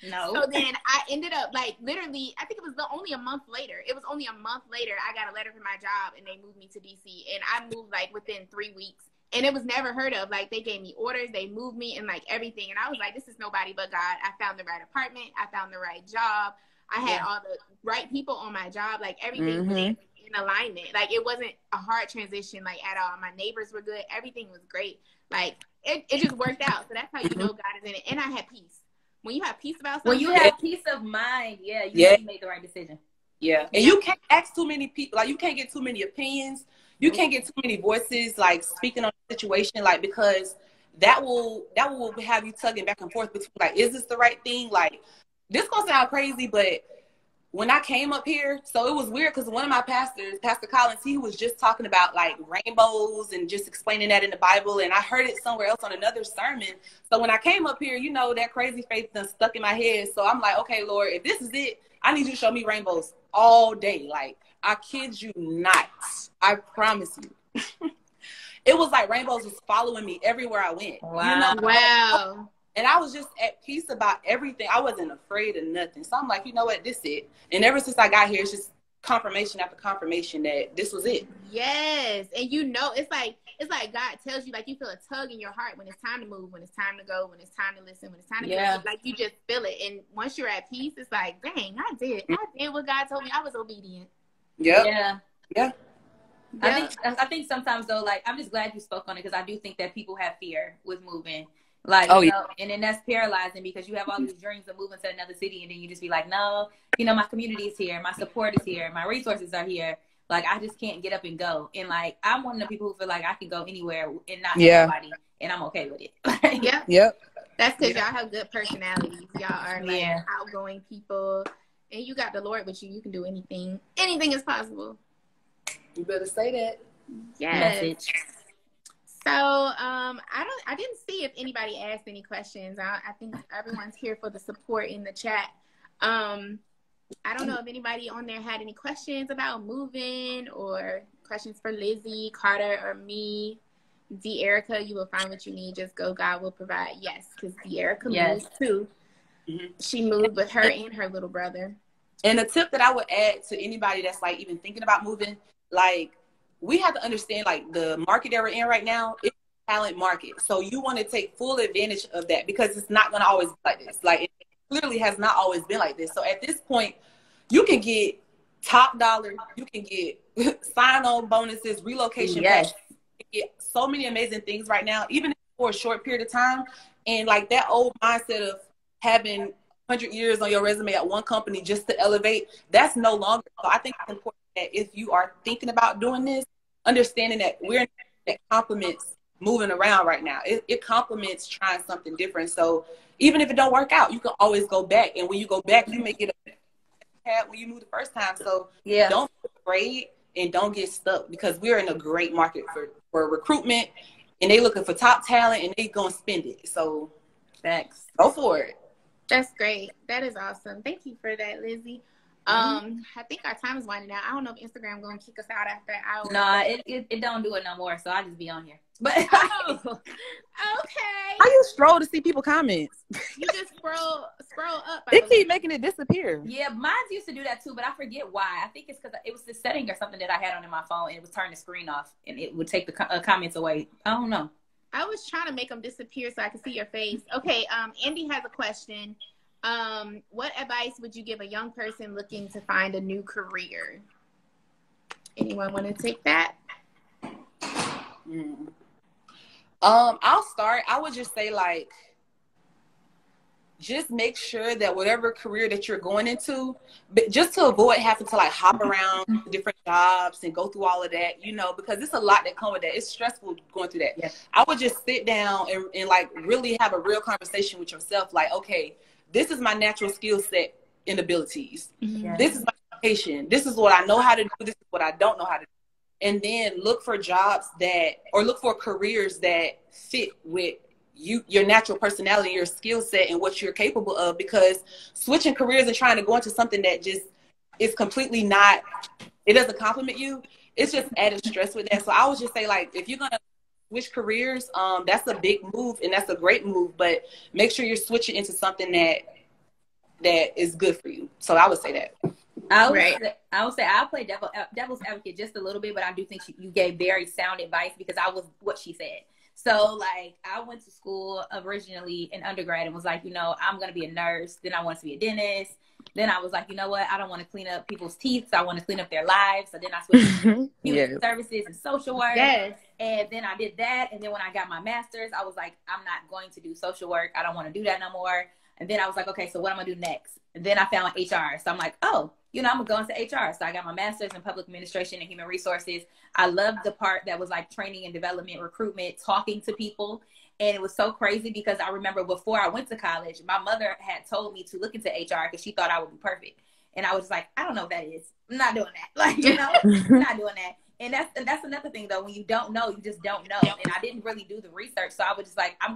no. So then I ended up, like, literally, I think it was only a month later. It was only a month later, I got a letter from my job and they moved me to DC. And I moved like within 3 weeks. And it was never heard of. Like, they gave me orders, they moved me, and like everything. And I was like, this is nobody but God. I found the right apartment. I found the right job. I had all the right people on my job. Like, everything was in alignment. Like, it wasn't a hard transition, like, at all. My neighbors were good. Everything was great. Like, it just worked out. So that's how you know God is in it. And I had peace. When you have peace about something. When you have peace of mind, you made the right decision. Yeah. And you can't ask too many people. Like, you can't get too many opinions. You can't get too many voices, like, speaking on the situation. Like, because that will have you tugging back and forth between like, is this the right thing? Like, this gonna sound crazy, but when I came up here, so it was weird because one of my pastors, Pastor Collins, he was just talking about like rainbows and just explaining that in the Bible. And I heard it somewhere else on another sermon. So when I came up here, you know, that crazy faith done stuck in my head. So I'm like, okay, Lord, if this is it, I need you to show me rainbows all day. Like, I kid you not. I promise you. It was like rainbows was following me everywhere I went. Wow. You know? Wow. And I was just at peace about everything. I wasn't afraid of nothing. So I'm like, you know what, this is it. And ever since I got here, it's just confirmation after confirmation that this was it. Yes. And you know, it's like God tells you, like, you feel a tug in your heart when it's time to move, when it's time to go, when it's time to listen, when it's time to go. Like, you just feel it. And once you're at peace, it's like, dang, I did what God told me. I was obedient. Yep. Yeah. I think sometimes though, like, I'm just glad you spoke on it, because I do think that people have fear with moving. Like, you know, and then that's paralyzing because you have all these dreams of moving to another city, and then you just be like, no, you know, my community is here, my support is here, my resources are here. Like, I just can't get up and go. And like, I'm one of the people who feel like I can go anywhere and not know nobody, and I'm okay with it. Yep. That's because y'all have good personalities. Y'all are like outgoing people, and you got the Lord with you. You can do anything. Anything is possible. You better say that. Yes. Message. So, I didn't see if anybody asked any questions. I think everyone's here for the support in the chat. I don't know if anybody on there had any questions about moving or questions for Lizzie, Carter, or me. Erica, you will find what you need. Just go. God will provide. Yes, because Erica moved too. Mm-hmm. She moved with her and her little brother. And a tip that I would add to anybody that's like even thinking about moving, like, we have to understand, like, the market that we're in right now, it's a talent market. So you want to take full advantage of that, because it's not going to always be like this. Like, it clearly has not always been like this. So at this point, you can get top dollar, you can get sign-on bonuses, relocation packages, you can get so many amazing things right now, even for a short period of time. And like, that old mindset of having 100 years on your resume at one company just to elevate, that's no longer. So I think it's important that if you are thinking about doing this, understanding that that complements moving around right now. It complements trying something different. So even if it don't work out, you can always go back. And when you go back, you may get a had when you moved the first time. So don't be afraid and don't get stuck, because we're in a great market for recruitment, and they looking for top talent, and they gonna spend it. So thanks. Go for it. That's great. That is awesome. Thank you for that, Lizzie. I think our time is winding down. I don't know if Instagram gonna kick us out after an hour. No, it don't do it no more, so I just be on here. But okay. How you scroll to see people comments? You just scroll up. It keep making it disappear. Yeah, mine used to do that too, but I forget why. I think it's because it was the setting or something that I had on in my phone, and it would turn the screen off, and it would take the comments away. I don't know. I was trying to make them disappear so I could see your face. Okay, Andy has a question. What advice would you give a young person looking to find a new career? Anyone want to take that? I'll start. I would just say, like, just make sure that whatever career that you're going into, but just to avoid having to like hop around different jobs and go through all of that, you know, because it's a lot that come with that. It's stressful going through that. Yeah. I would just sit down and like really have a real conversation with yourself. Like, okay, this is my natural skill set and abilities. Mm-hmm. This is my education. This is what I know how to do. This is what I don't know how to do. And then look for jobs look for careers that fit with your natural personality, your skill set, and what you're capable of. Because switching careers and trying to go into something that just is completely not, it doesn't compliment you, it's just added stress with that. So I would just say, like, if you're gonna switch careers, that's a big move and that's a great move, but make sure you're switching into something that is good for you. So I would say that. I would say I'll play devil's advocate just a little bit, but I do think you gave very sound advice, because I was what she said. So, like, I went to school originally in undergrad and was like, you know, I'm going to be a nurse. Then I wanted to be a dentist. Then I was like, you know what? I don't want to clean up people's teeth, so I want to clean up their lives. So then I switched to human services and social work. Yes. And then I did that. And then when I got my master's, I was like, I'm not going to do social work. I don't want to do that no more. And then I was like, okay, so what am I going to do next? And then I found HR. So I'm like, oh, you know, I'm going to go into HR. So I got my master's in public administration and human resources. I loved the part that was like training and development, recruitment, talking to people. And it was so crazy because I remember before I went to college, my mother had told me to look into HR because she thought I would be perfect. And I was like, I don't know what that is. I'm not doing that. Like, you know, I'm not doing that. And that's another thing, though. When you don't know, you just don't know. And I didn't really do the research. So I was just like, I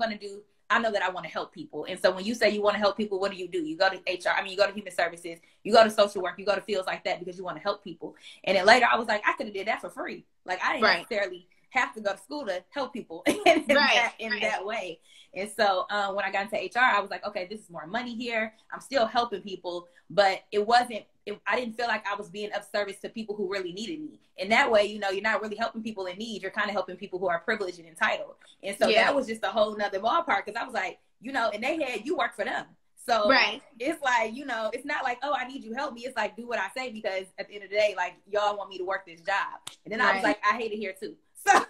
know that I want to help people. And so when you say you want to help people, what do? You go to HR. I mean, you go to human services, you go to social work, you go to fields like that because you want to help people. And then later I was like, I could have did that for free. Like, I didn't necessarily have to go to school to help people in that way. And so when I got into HR, I was like, okay, this is more money here. I'm still helping people, but I didn't feel like I was being of service to people who really needed me. And that way, you know, you're not really helping people in need. You're kind of helping people who are privileged and entitled. And so that was just a whole nother ballpark because I was like, you know, and they had you work for them. So it's like, you know, it's not like, oh, I need you help me. It's like, do what I say because at the end of the day, like, y'all want me to work this job. And then I was like, I hate it here too. So, so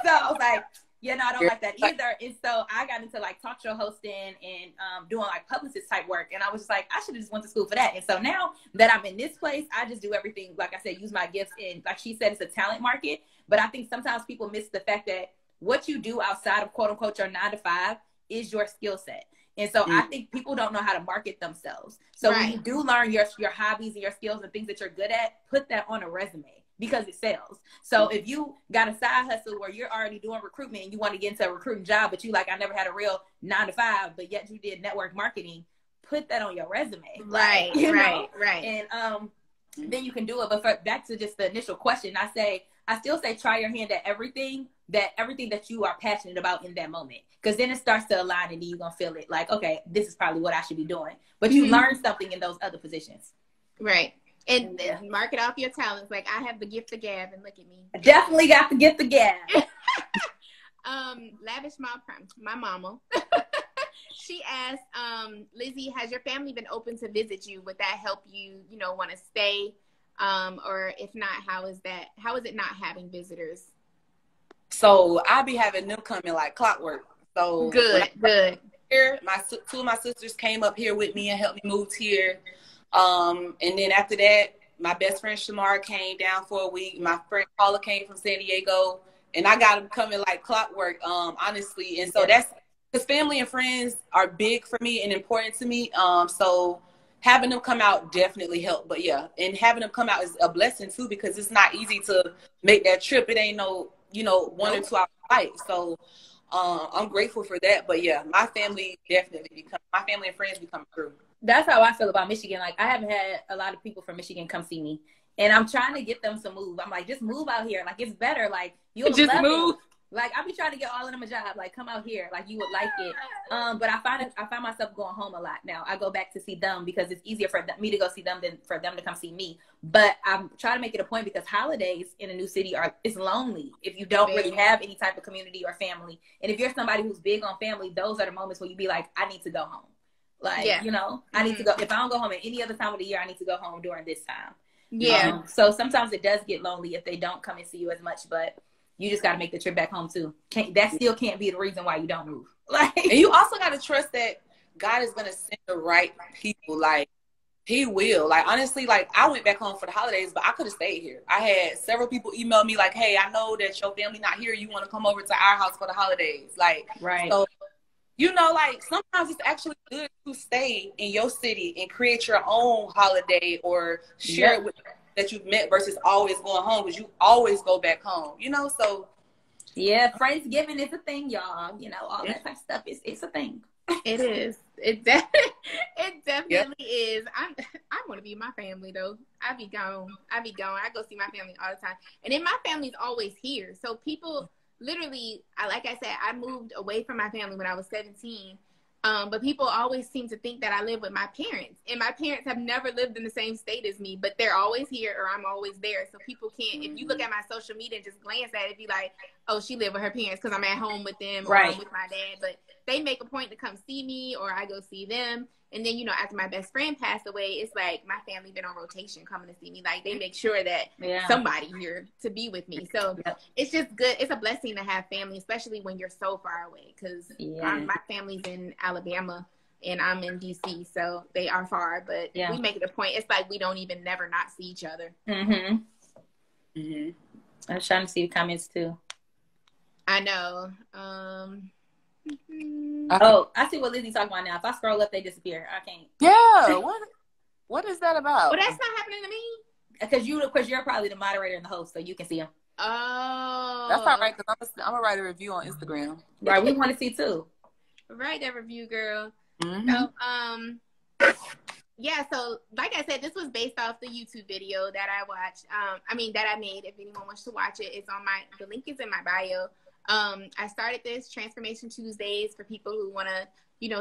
I was like, yeah, no, I don't like that either. And so I got into like talk show hosting and doing like publicist type work. And I was just like, I should have just went to school for that. And so now that I'm in this place, I just do everything. Like I said, use my gifts. And like she said, it's a talent market. But I think sometimes people miss the fact that what you do outside of quote unquote your 9 to 5 is your skill set. And so I think people don't know how to market themselves. So when you do learn your hobbies and your skills and things that you're good at, put that on a resume because it sells. So if you got a side hustle where you're already doing recruitment and you want to get into a recruiting job, but you like, I never had a real 9 to 5, but yet you did network marketing, put that on your resume. Right, right. And then you can do it. But back to just the initial question, I still say try your hand at everything that you are passionate about in that moment. Because then it starts to align and then you're going to feel it like, okay, this is probably what I should be doing. But you learn something in those other positions. Right. And market off your talents. Like, I have the gift of gab, and look at me. I definitely got the gift of gab. Lavish my mama. She asked, Lizzie, has your family been open to visit you? Would that help you, you know, want to stay? Or if not, how is it not having visitors? So I'll be having them coming like clockwork. So good. Here, two of my sisters came up here with me and helped me move here. And then after that, my best friend Shamara came down for a week. My friend Paula came from San Diego, and I got them coming like clockwork, honestly. And so that's because family and friends are big for me and important to me. So having them come out definitely helped. But yeah, and having them come out is a blessing too, because it's not easy to make that trip. It ain't no, 1 or 2 hour flight. So I'm grateful for that. But yeah, my family and friends become through. That's how I feel about Michigan. Like, I haven't had a lot of people from Michigan come see me, and I'm trying to get them to move. I'm like, just move out here. Like, it's better. Like, you'll just move. Like, I be trying to get all of them a job. Like, come out here. Like, you would like it. But I find myself going home a lot now. I go back to see them because it's easier for me to go see them than for them to come see me. But I'm trying to make it a point because holidays in a new city it's lonely if you don't really have any type of community or family. And if you're somebody who's big on family, those are the moments where you be like, I need to go home. Like, I need to go. If I don't go home at any other time of the year, I need to go home during this time. Yeah. So sometimes it does get lonely if they don't come and see you as much, but you just got to make the trip back home too. That still can't be the reason why you don't move. Like, and you also got to trust that God is going to send the right people. Like, he will. Like, honestly, like, I went back home for the holidays, but I could have stayed here. I had several people email me like, hey, I know that your family not here. You want to come over to our house for the holidays. Like, so, like, sometimes it's actually good to stay in your city and create your own holiday or share it with that you've met versus always going home, because you always go back home, so. Yeah, Friendsgiving is a thing, y'all. All that type of stuff. It's a thing. It is. It definitely is. I want to be with my family, though. I be gone. I go see my family all the time. And then my family's always here. So people literally, like I said, I moved away from my family when I was 17. But people always seem to think that I live with my parents. And my parents have never lived in the same state as me, but they're always here or I'm always there. So people can't, if you look at my social media and just glance at it, be like, oh, she live with her parents because I'm at home with them or I'm with my dad. But they make a point to come see me or I go see them. And then, after my best friend passed away, it's like my family been on rotation coming to see me. Like, they make sure that somebody here to be with me. So it's just good. It's a blessing to have family, especially when you're so far away. Because my family's in Alabama and I'm in D.C., so they are far. But we make it a point. It's like we don't even never not see each other. I was trying to see the comments, too. I know. Oh, I see what Lizzie's talking about now. If I scroll up, they disappear. I can't. Yeah. What is that about? Well, that's not happening to me. Because you're probably the moderator and the host, so you can see them. Oh, That's all right, because I'm gonna write a review on Instagram. Right, we want to see too. Write that review, girl. Mm-hmm. So, yeah. So, like I said, this was based off the YouTube video that I watched. That I made. If anyone wants to watch it, it's on the link is in my bio. I started this Transformation Tuesdays for people who want to,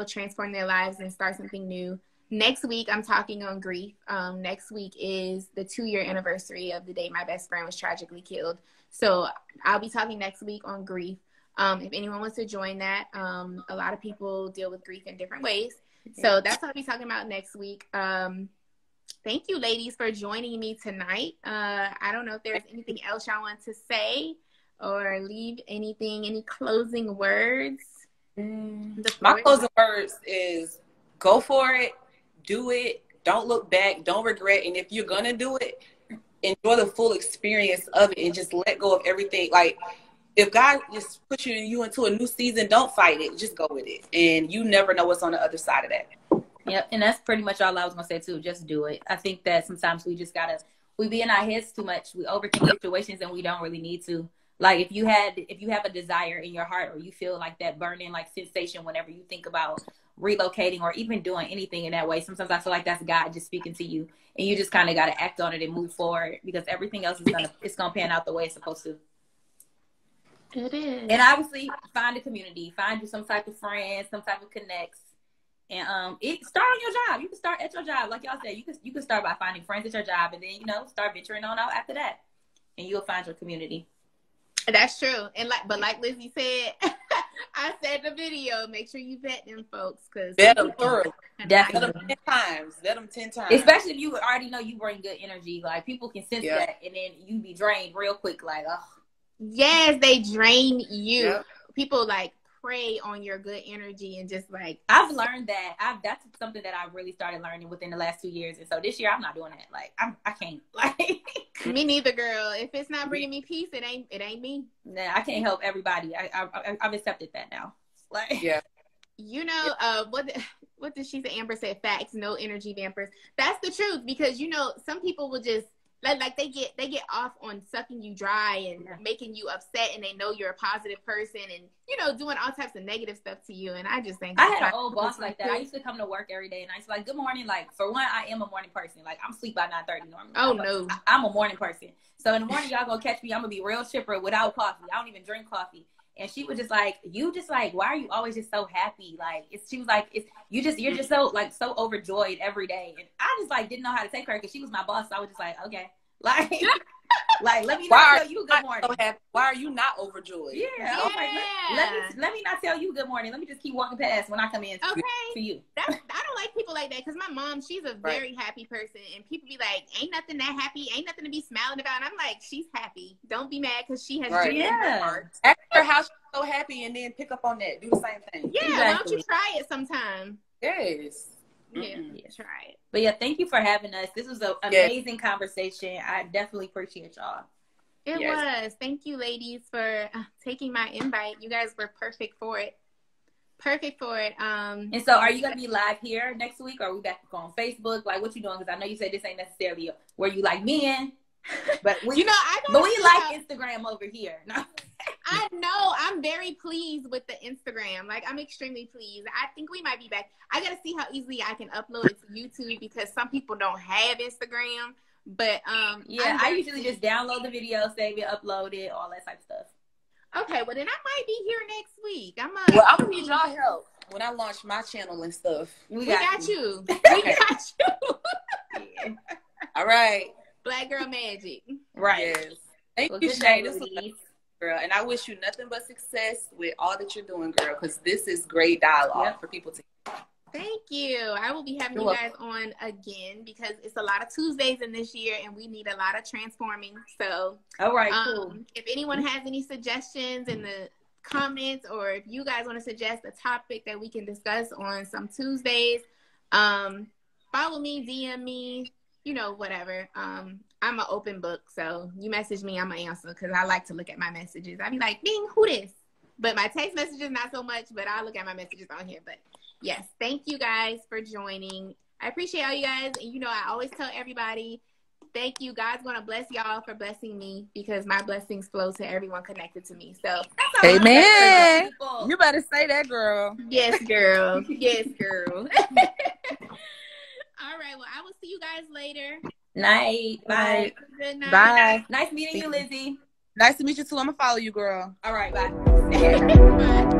transform their lives and start something new. Next week, I'm talking on grief. Next week is the 2-year anniversary of the day my best friend was tragically killed. So I'll be talking next week on grief. If anyone wants to join that, a lot of people deal with grief in different ways. So that's what I'll be talking about next week. Thank you, ladies, for joining me tonight. I don't know if there's anything else y'all want to say or leave any closing words. My closing words is go for it. Do it. Don't look back. Don't regret. And if you're going to do it, enjoy the full experience of it and just let go of everything. Like, if God is pushing you into a new season, don't fight it. Just go with it. And you never know what's on the other side of that. Yep. And that's pretty much all I was going to say, too. Just do it. I think that sometimes we just we be in our heads too much. We overthink situations and we don't really need to. Like, if you have a desire in your heart or you feel like that burning, like, sensation whenever you think about relocating or even doing anything in that way, sometimes I feel like that's God just speaking to you, and you just kind of got to act on it and move forward, because everything else is gonna pan out the way it's supposed to. It is. And obviously, find a community, find you some type of friends, some type of connects, and start on your job. You can start at your job, like y'all said. You can start by finding friends at your job, and then start venturing on out after that, and you'll find your community. That's true. And like Lizzie said, I said in the video, make sure you vet them folks, because vet them thoroughly. Definitely. Vet them 10 times. Vet them 10 times. Especially if you already know you bring good energy. Like, people can sense that, and then you be drained real quick. Like, oh. Yes, they drain you. Yep. People prey on your good energy and just I've learned that. That's something that I really started learning within the last 2 years, and so this year I'm not doing that. Like, I can't. Like, me neither, girl. If it's not bringing me peace, it ain't me. Nah, I can't help everybody. I've accepted that now. Like, yeah. What did she say? Amber said, facts, no energy vampires. That's the truth, because some people will just like they get off on sucking you dry and making you upset, and they know you're a positive person and doing all types of negative stuff to you. And I just think I had an old boss like that. I used to come to work every day and I used to be like, good morning. Like, for one, I am a morning person. Like, I'm asleep by 9:30 normally. Oh, no. I'm a morning person. So in the morning, y'all gonna catch me. I'm gonna be real chipper without coffee. I don't even drink coffee. And she was just like, why are you always just so happy? Like, she was like, you're just so so overjoyed every day. And I just didn't know how to take her, because she was my boss. So I was just like, okay, like let me not tell you good morning. So why are you not overjoyed? Yeah. I was like, let me not tell you good morning. Let me just keep walking past when I come in. Okay. To you. I don't like people like that, because my mom, she's a very happy person, and people be like, ain't nothing that happy, ain't nothing to be smiling about. And I'm like, she's happy. Don't be mad, because she has joy in her heart. Ask her how she's so happy, and then pick up on that. Do the same thing. Yeah, exactly. Why don't you try it sometime? Yes. Yeah, try it. But yeah, thank you for having us. This was an amazing conversation. I definitely appreciate y'all. It was. Thank you, ladies, for taking my invite. You guys were perfect for it. And so are you going to be live here next week, or are we back on Facebook? Like, what you doing? Because I know you said this ain't necessarily where you like men, but we like Instagram over here. No. I know. I'm very pleased with the Instagram. Like, I'm extremely pleased. I think we might be back. I got to see how easily I can upload it to YouTube, because some people don't have Instagram. But I usually just download the video, save it, upload it, all that type of stuff. Okay, well then I might be here next week. I'm gonna need y'all help when I launch my channel and stuff. We got you. We got you. Yeah. All right. Black Girl Magic. Right. Yes. Thank you, Shay. This was girl, and I wish you nothing but success with all that you're doing, girl, because this is great dialogue for people to hear. Thank you. I will be having you guys on again, because it's a lot of Tuesdays in this year, and we need a lot of transforming. So, all right, cool. If anyone has any suggestions in the comments, or if you guys want to suggest a topic that we can discuss on some Tuesdays, follow me, DM me, whatever. I'm an open book, so you message me, I'm gonna answer because I like to look at my messages. I be like, ding, who this? But my text messages not so much, but I look at my messages on here. But yes, thank you guys for joining. I appreciate all you guys, and you know I always tell everybody, thank you. God's gonna bless y'all for blessing me because my blessings flow to everyone connected to me. So, Amen. You better say that, girl. Yes, girl. Yes, girl. All right. Well, I will see you guys later. Night. Bye. Good night. Bye. Nice meeting you, Lizzie. Nice to meet you too. I'm gonna follow you, girl. All right. Bye. Bye.